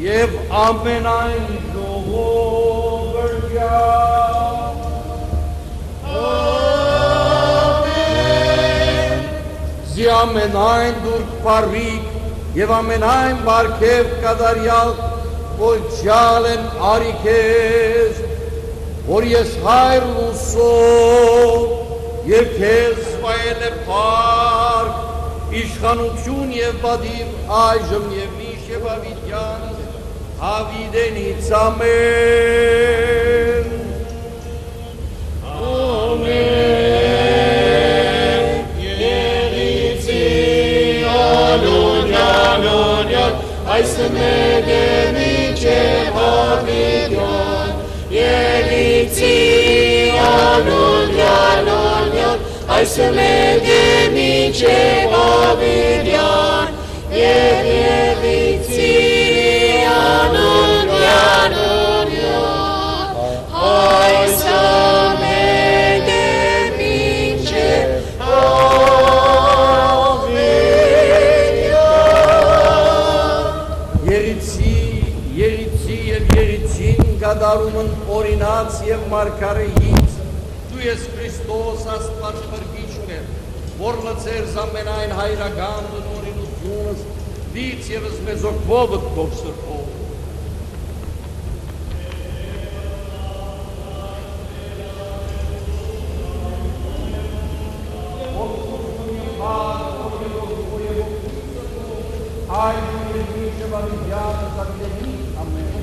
և ամենայն ժողովրդյան Զի ամենայն դուրք պարվիկ և ամենայն բարգև կատարյալ ոչյալ են արիքեզ, որ ես հայր լուսով և քեզ վայել է պարկ, իշխանություն և բադիր այժմ և միշ և ավիդյանս, ավիդենից ամեն։ Ամեն։ Եղիցի անունյան, այս մեդեմի չև ավիդյան, Եղիցի անունյան, այս մեդեմի չև ավիդյան, և եղիցի անունյան, այս մեդեմի չև ավիդյան։ Եղիցի և եղիցին գադարումն օրինաց և մարգարեից, դու ես Քրիստոս աստված փրկիչն է, որ լցեր ամենայն հայրական նորինությունս, դից ևս մեզ օգվովդ քով սրբով։ Այժմ և միշտ ավիդյանը զակլերի, ամեն։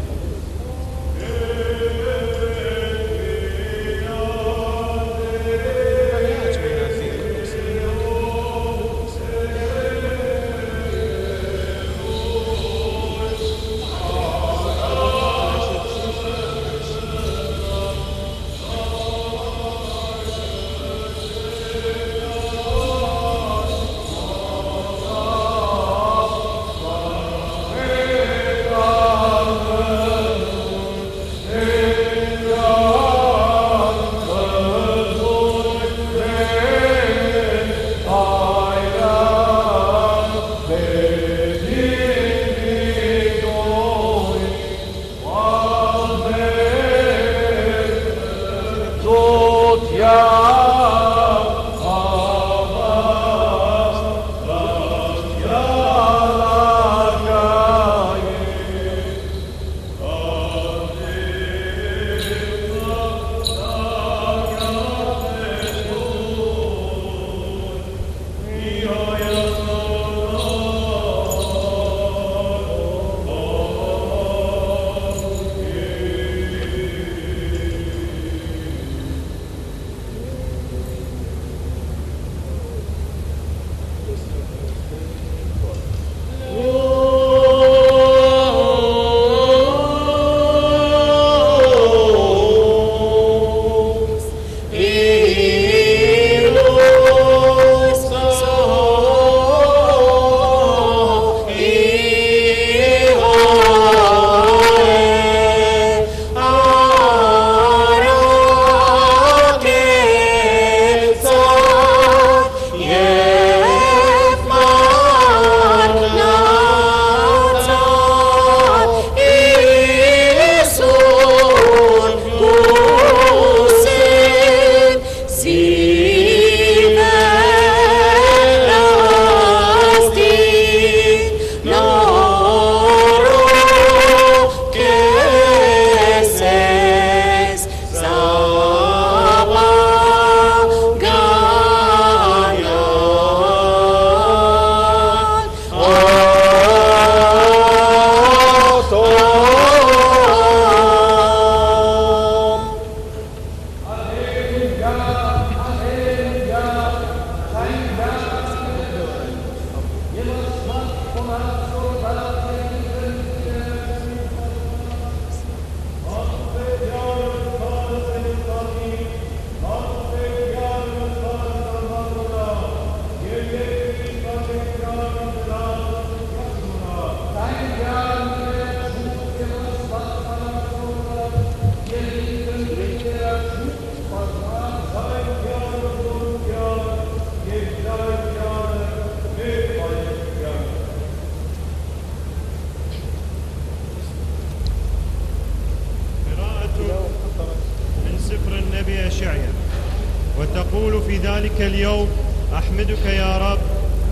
وتقول في ذلك اليوم أحمدك يا رب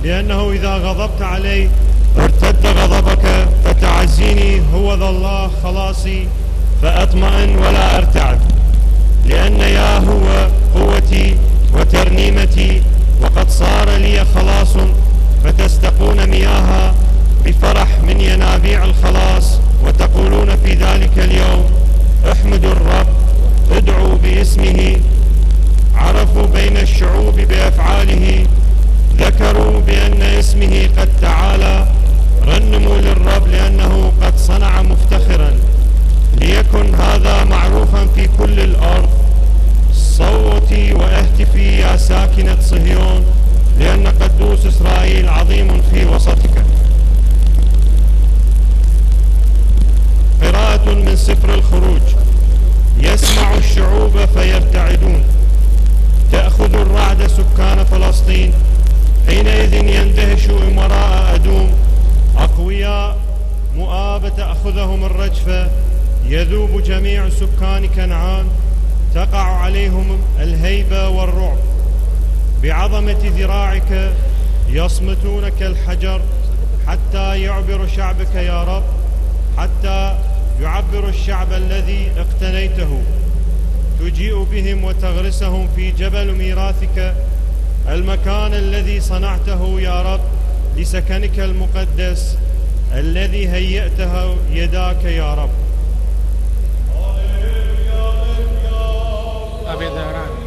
لأنه إذا غضبت علي ارتد غضبك فتعزيني هو ذا الله خلاصي فأطمئن ولا أرتعب لأن يا هو قوتي وترنيمتي وقد صار لي خلاص فتستقون مياها بفرح من ينابيع الخلاص وتقولون في ذلك اليوم احمدوا الرب ادعوا باسمه عرفوا بين الشعوب بأفعاله ذكروا بأن اسمه قد تعالى رنموا للرب لأنه قد صنع مفتخرا ليكن هذا معروفا في كل الأرض صوتي واهتفي يا ساكنة صهيون لأن قدوس إسرائيل عظيم في وسطك. قراءة من سفر الخروج. يسمع الشعوب فيرتعدون تأخذ الرعد سكان فلسطين حينئذ يندهش أمراء أدوم أقوياء مؤاب تأخذهم الرجفة يذوب جميع سكان كنعان تقع عليهم الهيبة والرعب بعظمة ذراعك يصمتون كالحجر حتى يعبر شعبك يا رب حتى يعبر الشعب الذي اقتنيته تجيء بهم وتغرسهم في جبل ميراثك المكان الذي صنعته يا رب لسكنك المقدس الذي هيأته يداك يا رب. أبيداران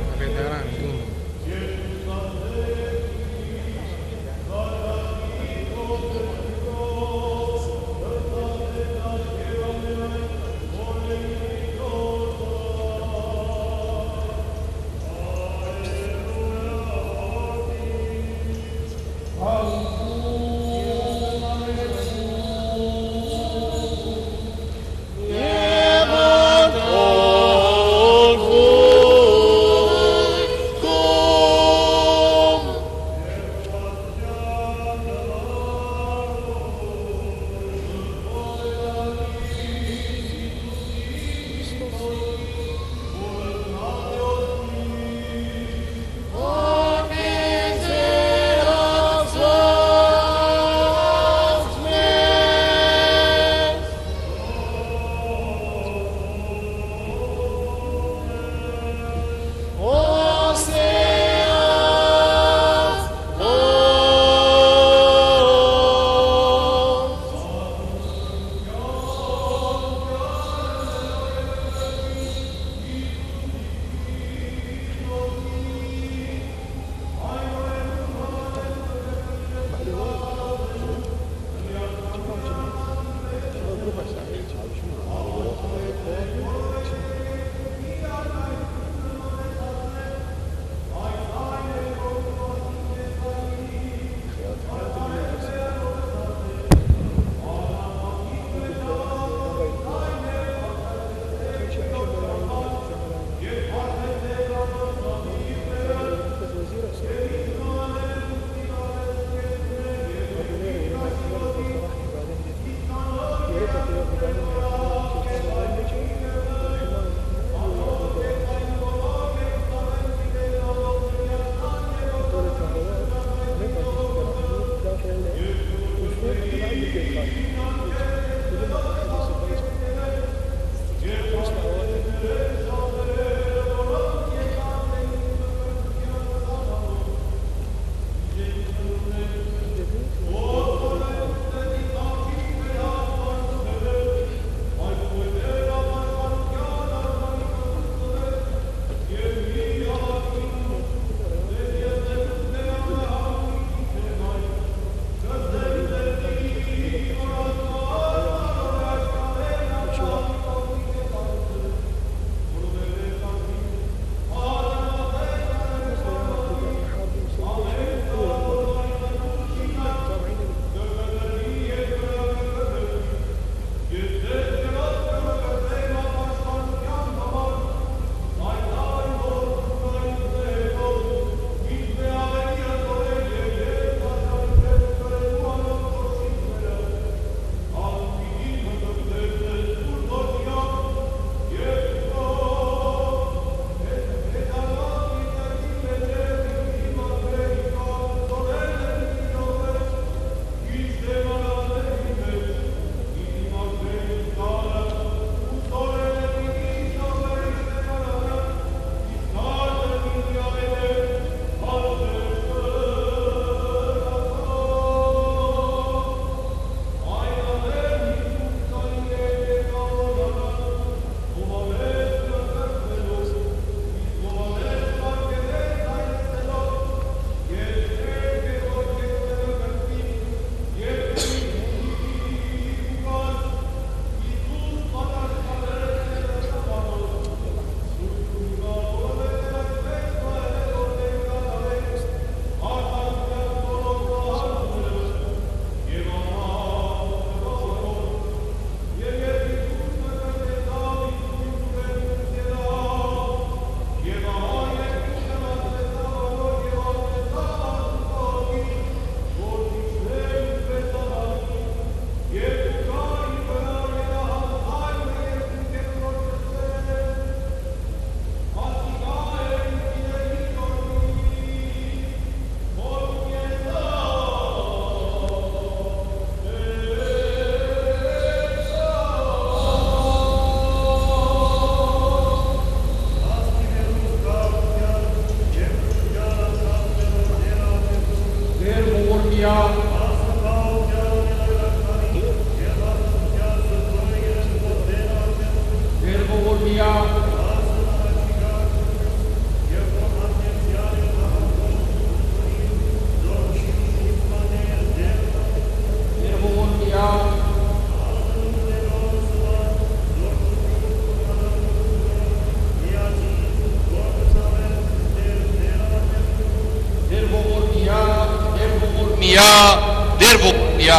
Որդնյա, դեր որդնյա,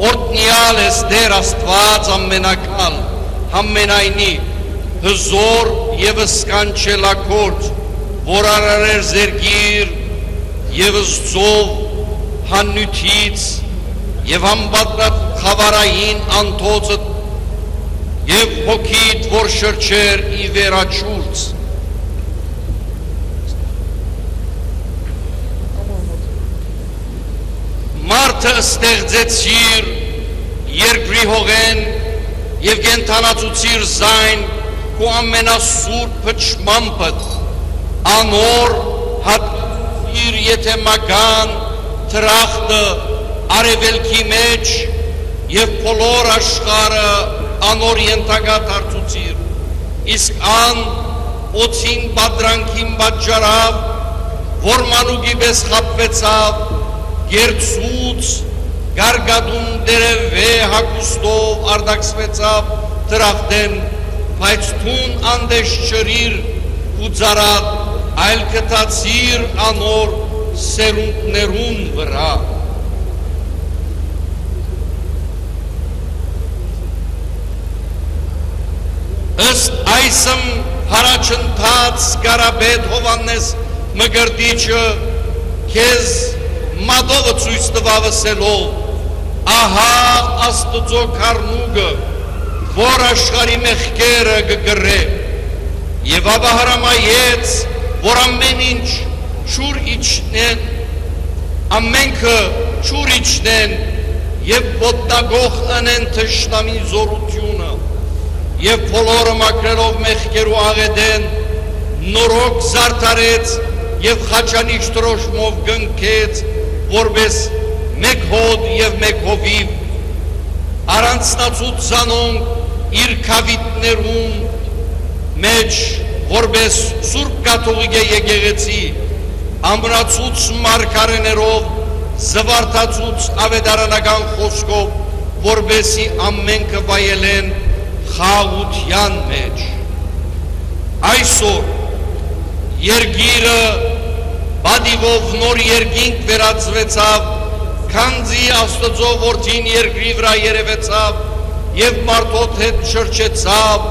Օրտնյալ ես դեր Աստված ամենակալ, համենայնի, հզոր և սկանչելակորդ, որ արարեր զերգիր և զծով հաննյութից և համբատրատ խավարային անթոցըտ և հոգիտ, որ շրջեր ի վերաչուրց, մարդը ստեղծեցիր երկրի հողեն և կենթանացուցիր զայն քո ամենասուրբ փչմամբդ, անոր հատկացիր եթեմական թրախտը արևելքի մեջ և բոլոր աշխարհը անոր ենթակա դարձուցիր, իսկ ան օծին բադրանքին պատճառավ, որ մանուկի պես խաբվեցավ, գերցուց գարգադում դերևե հագուստով արդակսվեցավ դրախտեն, բայց թուն անդեշ չրիր ու ծարատ, այլ կտացիր անոր սերունդներուն վրա։ Ըստ այսմ հարաչընթաց Կարապետ Հովաննես Մկրտիչը քեզ մատովը ցույց տվավսելով, ահա Աստծո քարնուգը, որ աշխարհի մեղքերը կգրե, եւ ապահարամայեց, որ ամեն ինչ շուր իջնեն, ամենքը շուր իջնեն եւ ոտնագող ընեն թշնամի զորությունը, եւ բոլորը մաքրելով մեղքերու աղետեն, նորոգ զարդարեց եւ խաչանիչ տրոշմով գնքեց, որպես մեկ հոտ և մեկ հովիվ, առանցնացուց զանոնք իր կավիտներում մեջ, որպես սուրբ կաթողիկ եկեղեցի, ամրացուց մարգարեներով, զվարթացուց ավետարանական խոսքով, որպեսի ամենքը վայելեն խաղաղության մեջ։ Այսօր երկիրը բադիվով նոր երկինք վերածվեցավ, քանզի Աստծո որդին երկրի վրա երևեցավ և մարդոտ հետ շրջեցավ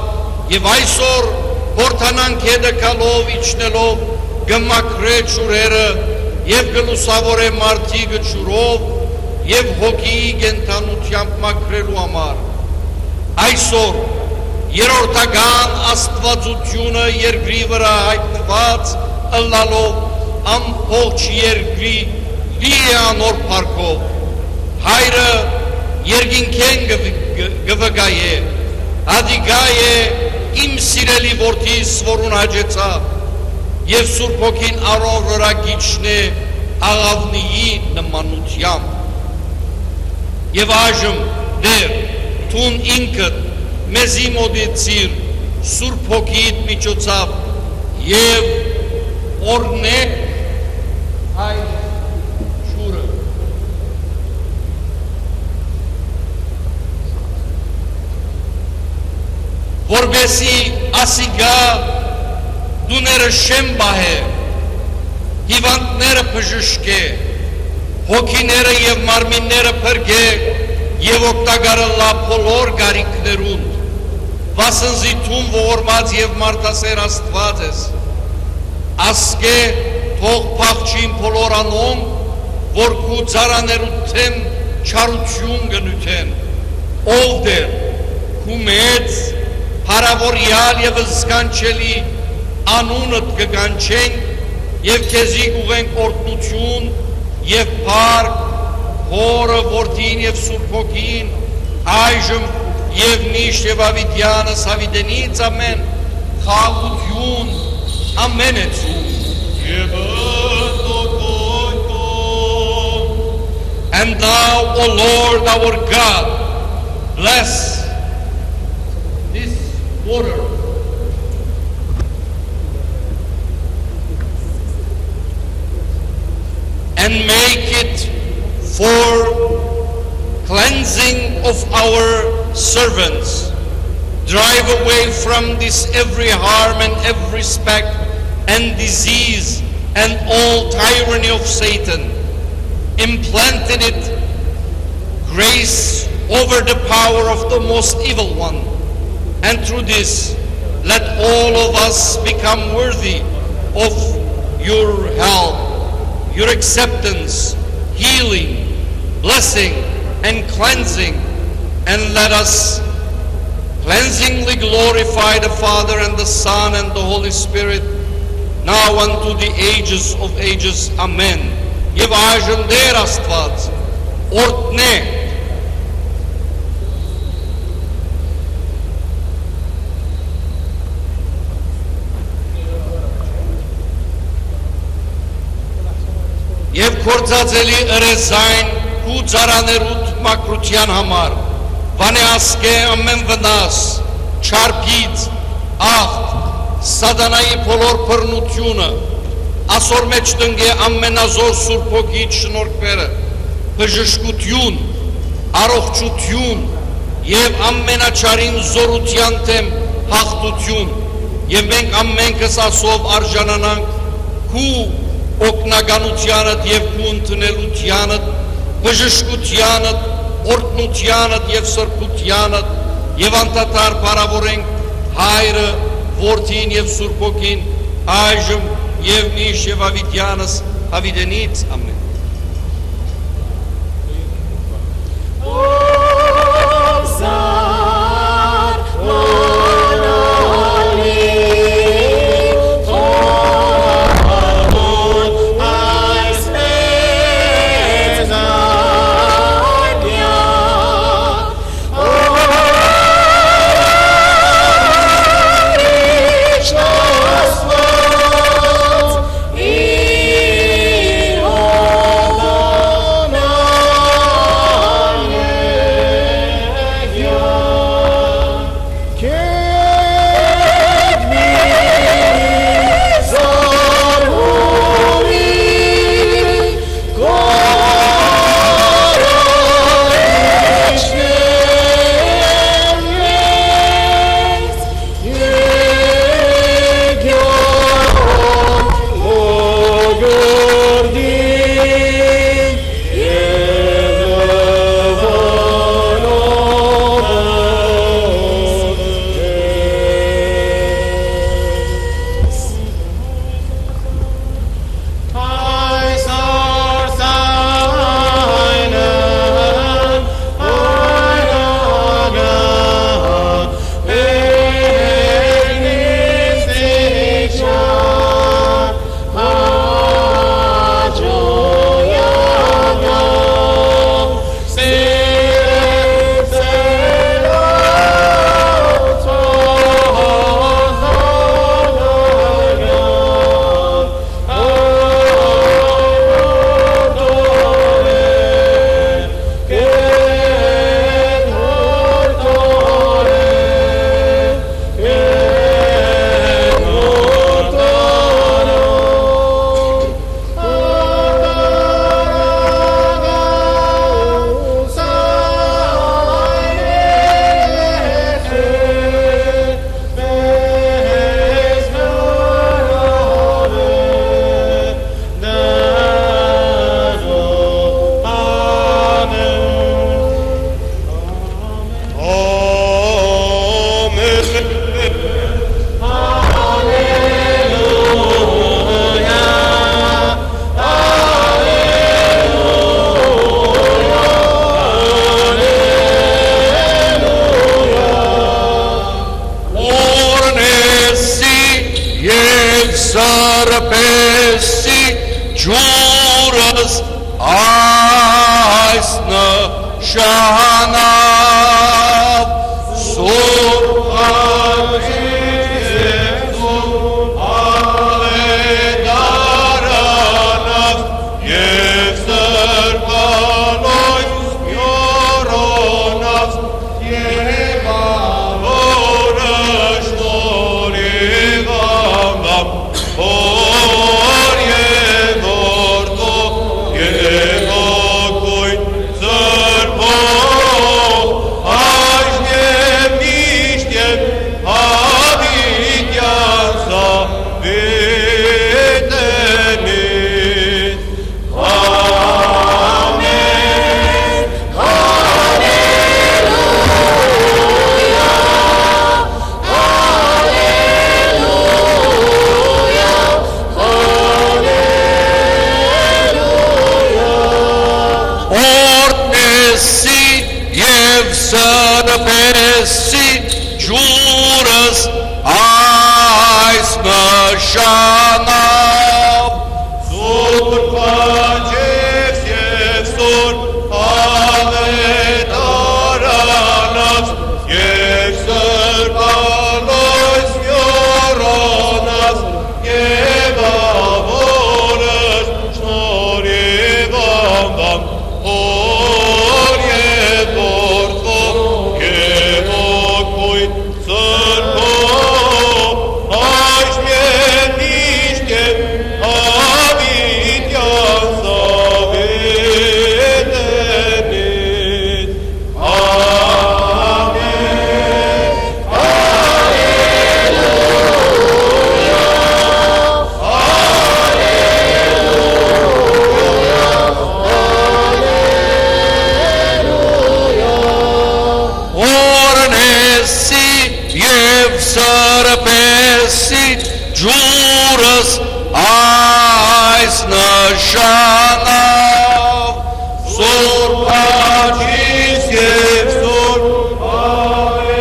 և այսօր հորդանանք հետը կալով իջնելով գմակրե ճուրերը և գլուսավորե մարդիկը ճուրով և հոգիի կենթանությամբ մաքրելու համար։ Այսօր երորդական աստվածությունը երկրի վրա հայտնված ըլլալով ամբողջ երկրի լի է անոր պարկով, հայրը երկինքեն գվգայ է, ադիգայ է իմ սիրելի որդիս, որուն հաջեցավ, և Սուրբ Հոգին արով վրա գիչն է աղավնիի նմանությամբ։ Եվ այժմ դեր, թուն ինքդ մեզի մոտեցիր Սուրբ Հոգիիդ միջոցով և օրնե այս շուրը։ Որբեսի ասիգա դուները շեմ բահե, հիվանդները բժշկե, հոգիները և մարմինները փրկե և օգտագարը բոլոր գարիքներուն, վասնզի թուն ողորմած և մարդասեր Աստված ես, ասկե թող փախչին բոլոր անոնք, որ քու ծարաներութեն չարություն գնութեն, ով դեր քու մեծ, հարավորյալ և զսկանչելի անունըտ կգանչենք և քեզի կուղենք օրդնություն և փառք, Հորը, Որդին և Սուրբ Հոգին, այժմ և միշտ և ավիտյանս ավիտենից ամեն, խաղաղություն ամեն էցում։ And thou, O Lord our God, bless this water and make it for cleansing of our servants. Drive away from this every harm and every speck and disease and all tyranny of Satan. implanted it grace over the power of the most evil one. And through this, let all of us become worthy of your help, your acceptance, healing, blessing, and cleansing. And let us cleansingly glorify the Father and the Son and the Holy Spirit, now unto the ages of ages. Amen. Եվ այժմ Տեր Աստված օրհնե եւ կործածելի ըրեզայն ու ծարաներուտ մակրության համար վանեասկե ամեն վնաս չարփից աղտ սատանայի բոլոր բռնությունը ասոր մեջ տնգե ամենազոր Սուրբ Հոգիից շնորհքները բժշկություն առողջություն եւ ամենաչարին զորության թեմ հաղթություն եւ մենք ամենքս ասով արժանանանք քու օգնականությանդ եւ քու ընդունելությանդ բժշկությանդ օրհնությանդ եւ սրբությանդ եւ անդադար բարավորենք Հայրը Որդին եւ Սուրբ Հոգին այժմ եւ միշտ եւ ավիտյանս ավիտենից ամեն Oh նշանով Սուրբ աճեց և սուրբ ավետարանած և սրբալոյս մյորոնած և ավորս շնոր և ամբամ հոր և որդով և ոգույն սրբով այս մեն միշտ և ավիտյան սավետենից օրնեսի և սրպեսի ջուրս այս նշանով Սուրբ աճից և սուրբ ավետարանած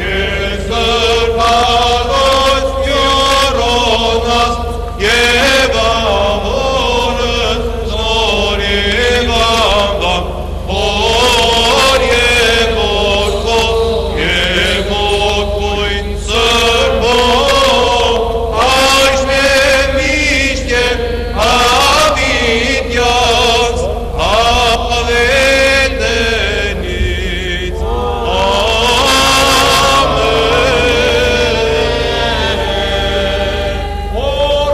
և սրբալոյս մյորոնած և ավորս նոր և ամբամ հոր և որդով և ոգույն սրբով այս մեն միշտ և ավիտյանց ավետենից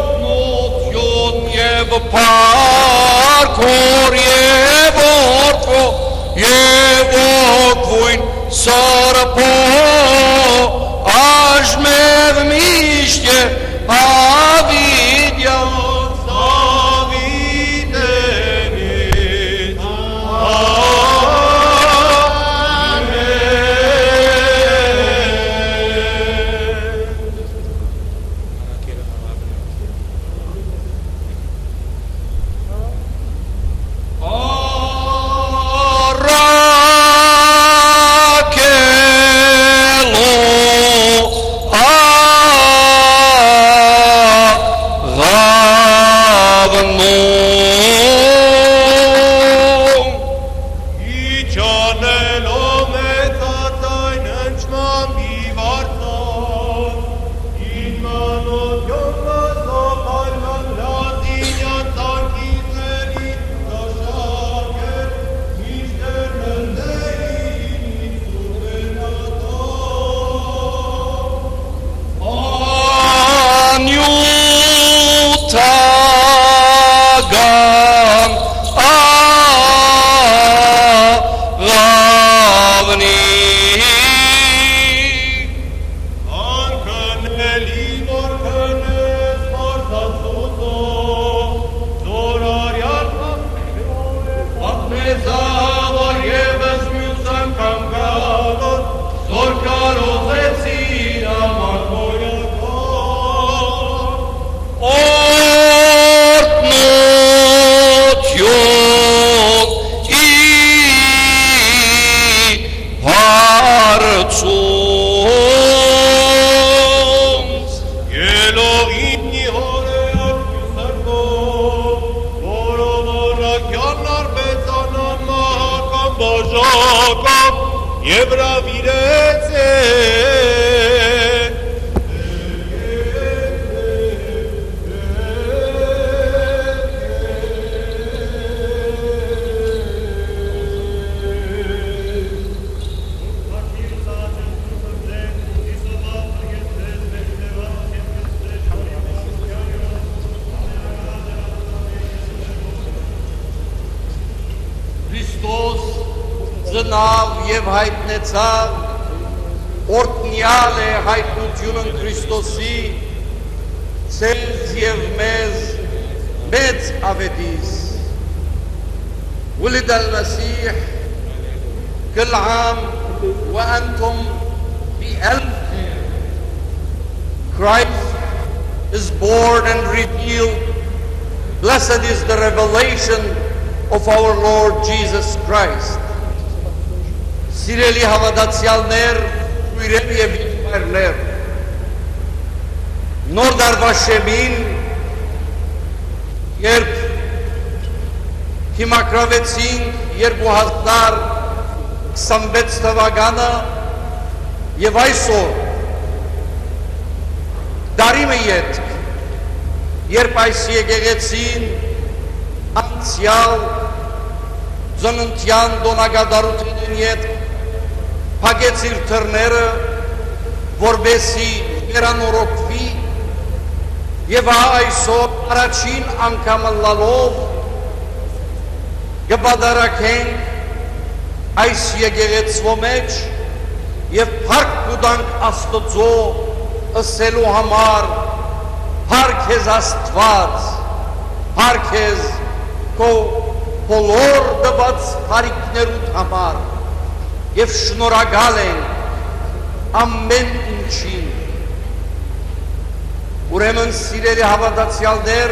օրնություն և պարքոր և որդո և ոգույն սրբո աժմև միշտ և ավիտյանց ավիտենից Իջանելով մեծածայն հնչման բիվարդով, ինմանոթյոն վազով արման լատինյան ծանքիցերի դաշակեր, միշտեր ննդերին սուրբենատով։ Անյութագան Անքնելի որ քնես մարդասուծով, զորարյալ պատմեզավոր ևս մյուս անգամ գալով, զոր կարողեցին ամար մորյակով։ օրտնություն հարցունց Ելողինի հորեակ սրբով, որովորակյան արբեցանան մահական բաժակով, և հրավիրեց է Քրիստոս ծնավ և հայտնեցավ, օրտնյալ է հայտնությունն Քրիստոսի, ցեզ և մեզ մեծ ավետիս։ ولد المسيح كل عام وأنتم بألف خير. Christ is born and revealed. Blessed is the revelation of our Lord Jesus Christ. Սիրելի հավատացյալներ, քույրեր և եղբայրներ, նոր դարվա շեմին, երբ հիմակրավեցինք 2026 թվականը և այսօր դարիմը ետք, երբ այս եկեղեցին անցյալ ծննդյան դոնագադարութենին ետք փակեց իր թռները, որբեսի վերանորոգվի և այսօր առաջին անգամը լալով կպատարակենք այս եկեղեցվո մեջ և փառք կուտանք Աստծո ըսելու համար փառք քեզ Աստված, փառք քեզ քո բոլոր տված բարիքներուդ համար և շնորհակալ ենք ամեն ինչին։ Ուրեմն սիրելի հավատացյալներ,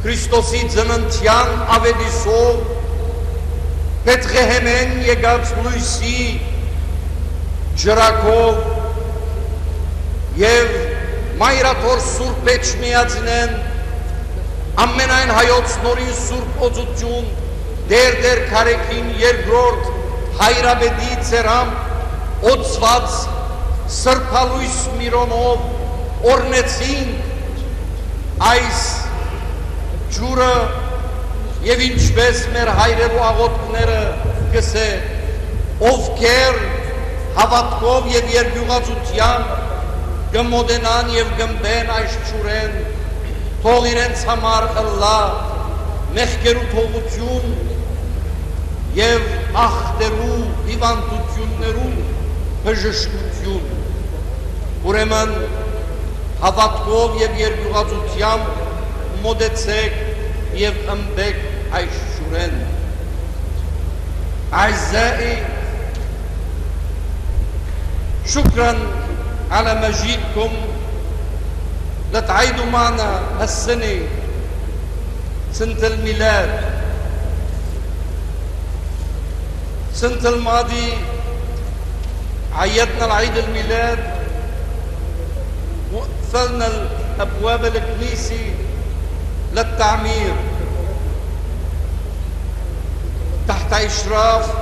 Քրիստոսի ծննդյան ավետիսով Բեթղեհեմեն եկած լույսի ջրակով և Մայրաթոր Սուրբ Էջմիածնեն ամենայն հայոց նորին Սուրբ օծություն դեր քարեքին երկրորդ հայրաբեդի ծերամ օծված սրբալույս միրոնով օրնեցին այս ջուրը և ինչպես մեր հայրերու աղոտքները կսե ովքեր հավատքով և երկյուղածության կմոտենան և կմբեն այս ջուրեն, թող իրենց համար ըլլա մեղքերու թողություն և ախտերու հիվանդություններու բժշկություն։ Ուրեմն հավատքով և երկյուղածությամբ մոտեցեք և ըմբեք այս ջուրեն։ أعزائي شكرا على مجيئكم لتعيدوا معنا هالسنة سنة الميلاد. السنة الماضي عيدنا العيد الميلاد وقفلنا الأبواب الكنيسة للتعمير تحت إشراف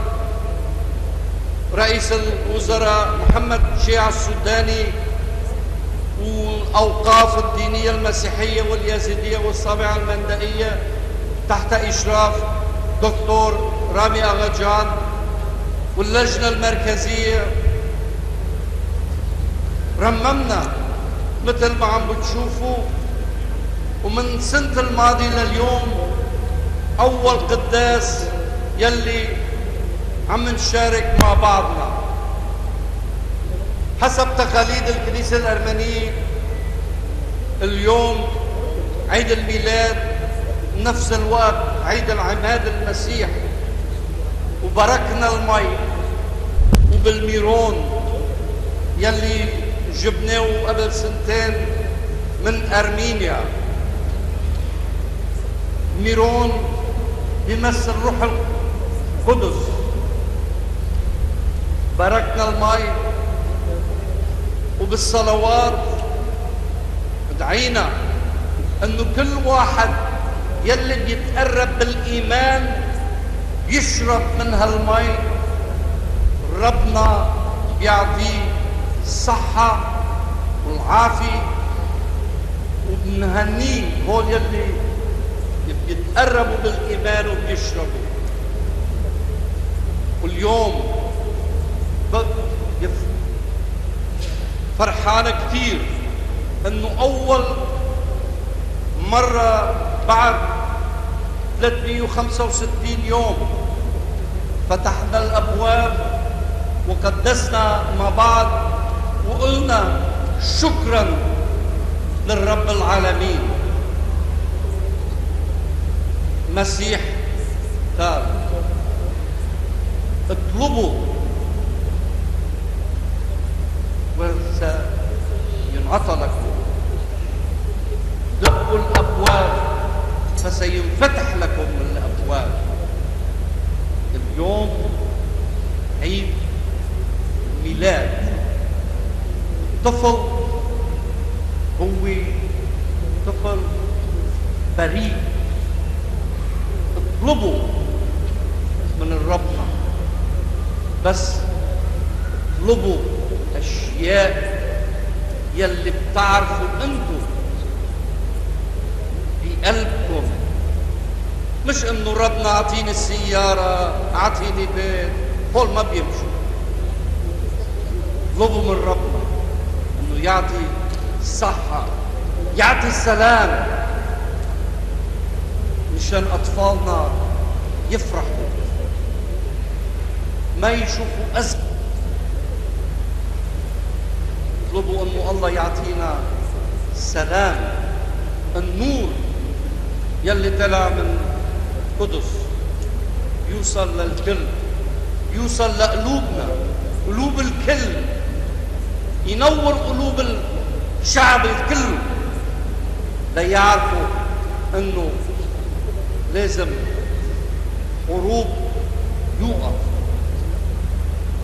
رئيس الوزراء محمد شيع السوداني والأوقاف الدينية المسيحية واليزيدية والصابعة المندائية تحت إشراف دكتور رامي أغاجان واللجنة المركزية. رممنا مثل ما عم بتشوفوا، ومن سنة الماضي لليوم أول قداس يلي عم نشارك مع بعضنا حسب تقاليد الكنيسة الأرمنية. اليوم عيد الميلاد، نفس الوقت عيد العماد المسيح، وبركنا المي وبالميرون يلي جبناه قبل سنتين من أرمينيا. ميرون بيمثل روح القدس. باركنا المي وبالصلوات دعينا انه كل واحد يلي بيتقرب بالايمان يشرب من هالمي، ربنا بيعطيه الصحة والعافية، وبنهنيه هول يلي بيتقربوا بالايمان وبيشربوا. واليوم فرحانة كتير انه اول مرة بعد 365 يوم فتحنا الابواب وقدسنا مع بعض وقلنا شكرا للرب العالمين. مسيح قال اطلبوا وسينعطى لكم، دقوا الابواب فسينفتح لكم الابواب. اليوم عيد ميلاد طفل هو طفل بريء اطلبوا من ربنا بس اطلبوا اشياء يلي بتعرفوا انتم بقلبكم مش انه ربنا اعطيني السيارة اعطيني بيت هول ما بيمشوا اطلبوا من ربنا انه يعطي الصحة يعطي السلام مشان اطفالنا يفرحوا ما يشوفوا أزمة اطلبوا انه الله يعطينا سلام النور يلي طلع من قدس يوصل للكل يوصل لقلوبنا قلوب الكل ينور قلوب الشعب الكل ليعرفوا انه لازم حروب يوقف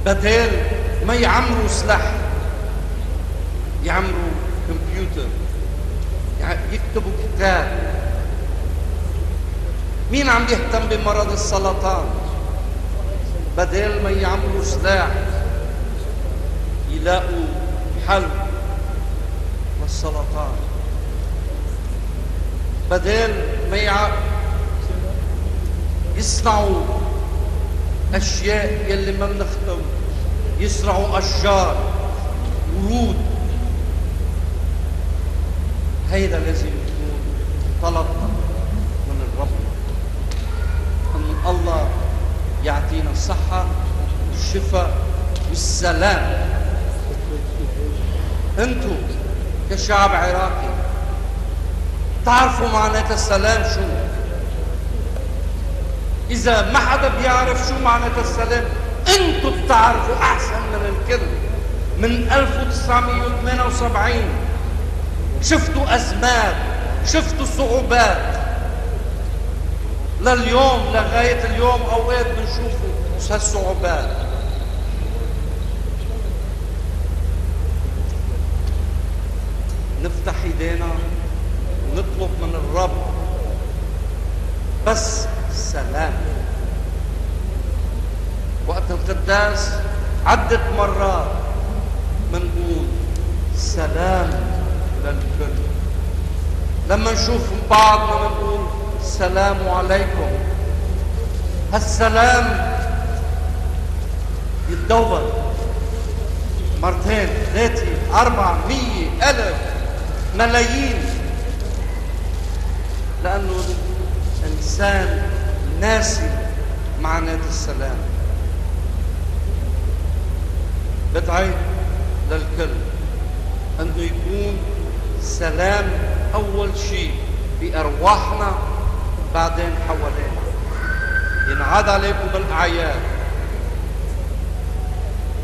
بدل ما يعمروا سلاح يعمروا كمبيوتر يكتبوا كتاب مين عم يهتم بمرض السرطان بدل ما يعملوا سلاح يلاقوا حل للسرطان بدل ما يصنعوا اشياء يلي ما بنخدم يزرعوا اشجار ورود هيدا لازم يكون طلبنا من الرب ان الله يعطينا الصحة والشفاء والسلام انتو كشعب عراقي تعرفوا معناتها السلام شو اذا ما حدا بيعرف شو معناتها السلام انتو بتعرفوا احسن من الكل من 1978 شفتوا ازمات شفتوا صعوبات لليوم لغاية اليوم اوقات بنشوفوا هالصعوبات نفتح ايدينا ونطلب من الرب بس السلام وقت القداس عدة مرات منقول سلام للكل لما نشوف بعضنا منقول السلام عليكم هالسلام يتدور مرتين 3 4 100 ألف ملايين لأنه الإنسان ناسي معنات السلام بدعي للكل أنه يكون سلام أول شيء بأرواحنا بعدين حوالينا ينعاد عليكم بالأعياد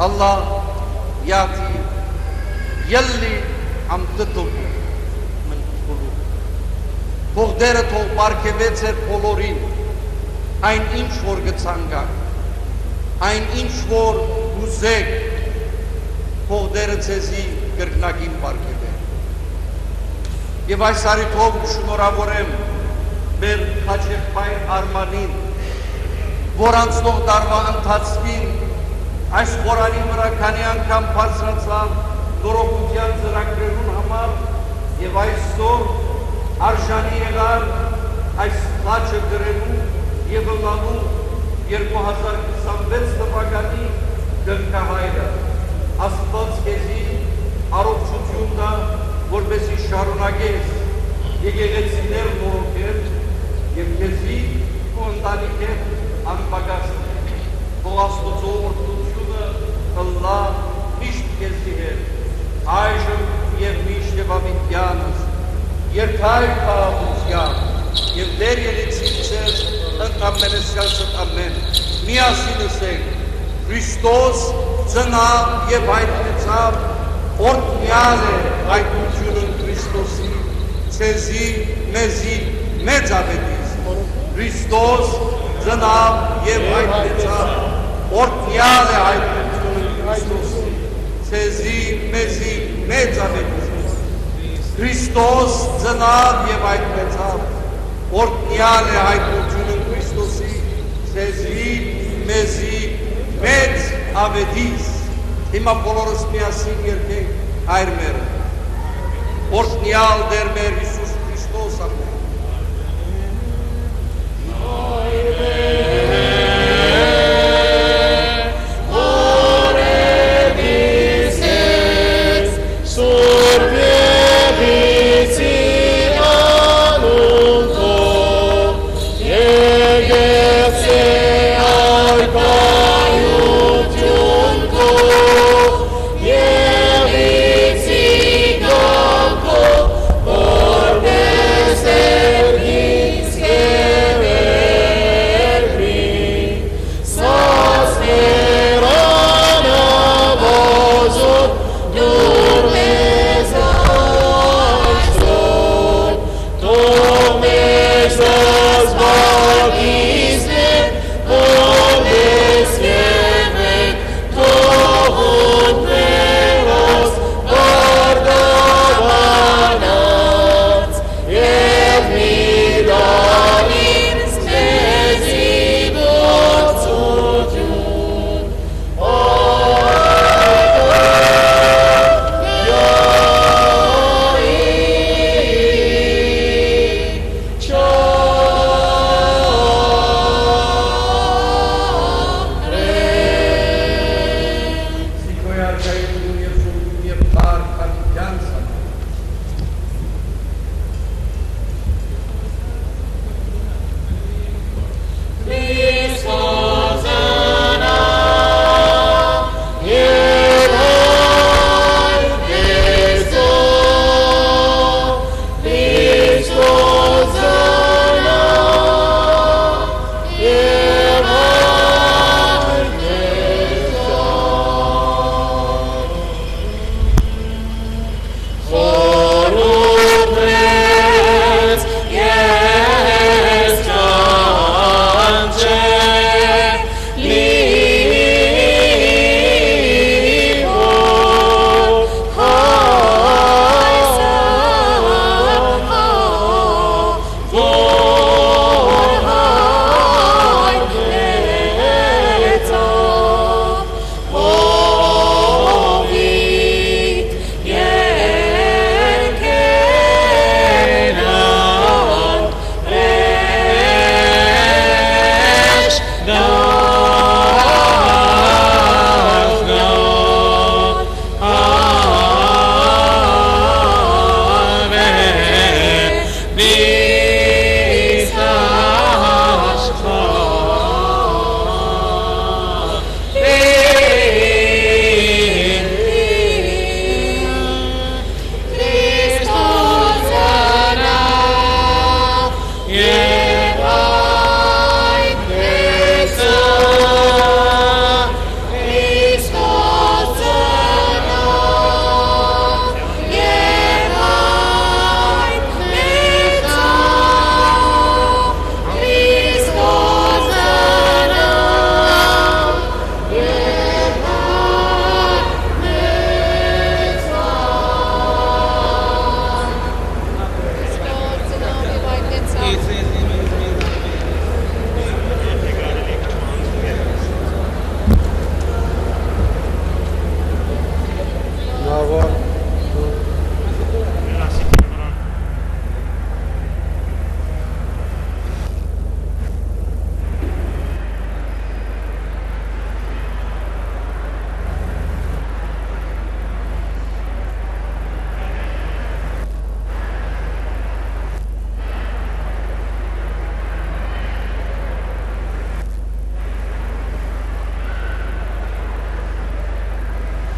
الله يعطي يلي عم تطلبوا من قلوب بغدرته باركبتر بولورين ein Inchvor gezanga ein Inchvor uzeg բողդերցեզի գրգնագին բարգև է և այս արիթով շնորհավորեմ մեր հաչեղբայր Արմանին որ անցնող տարվա ընթացքին այս խորանի վրա քանի անգամ բարձրացավ նորոգության ծրագրերուն համար և այսօր արժանի եղավ այս խաչը գրելու և ըլլալու 2026 թվականի դրկահայրը Աստված քեզի առողջություն տա, որպեսզի շարունակես եկեղեցիներ նորոգել և քեզի ու ընտանիքդ անպակասնել։ Թող Աստծո օրհնությունը ըլլա միշտ քեզի հետ, այժմ և միշտ և ամենքյանս, երկայր պարապության և դեր ելիցին ձեզ ընդամենեսկալսըտ ամեն, միասին ասենք, Քրիստոս ծնավ և հայտնեցավ, օրհնյալ է հայտնությունը Քրիստոսի, ցեզի մեզի մեծ ավետիս։ Քրիստոս ծնավ և հայտնեցավ, օրհնյալ է հայտնությունը Քրիստոսի, ցեզի մեզի մեծ ավետիս։ Քրիստոս ծնավ եւ այդպեցավ, օրտնյալ է հայտնությունը Քրիստոսի, ձեզի, մեզի, մեծ ավետիս, հիմա բոլորս միասին երկենք հայր մերը, օրտնյալ դեր մեր Հիսուս Քրիստոս ամեն։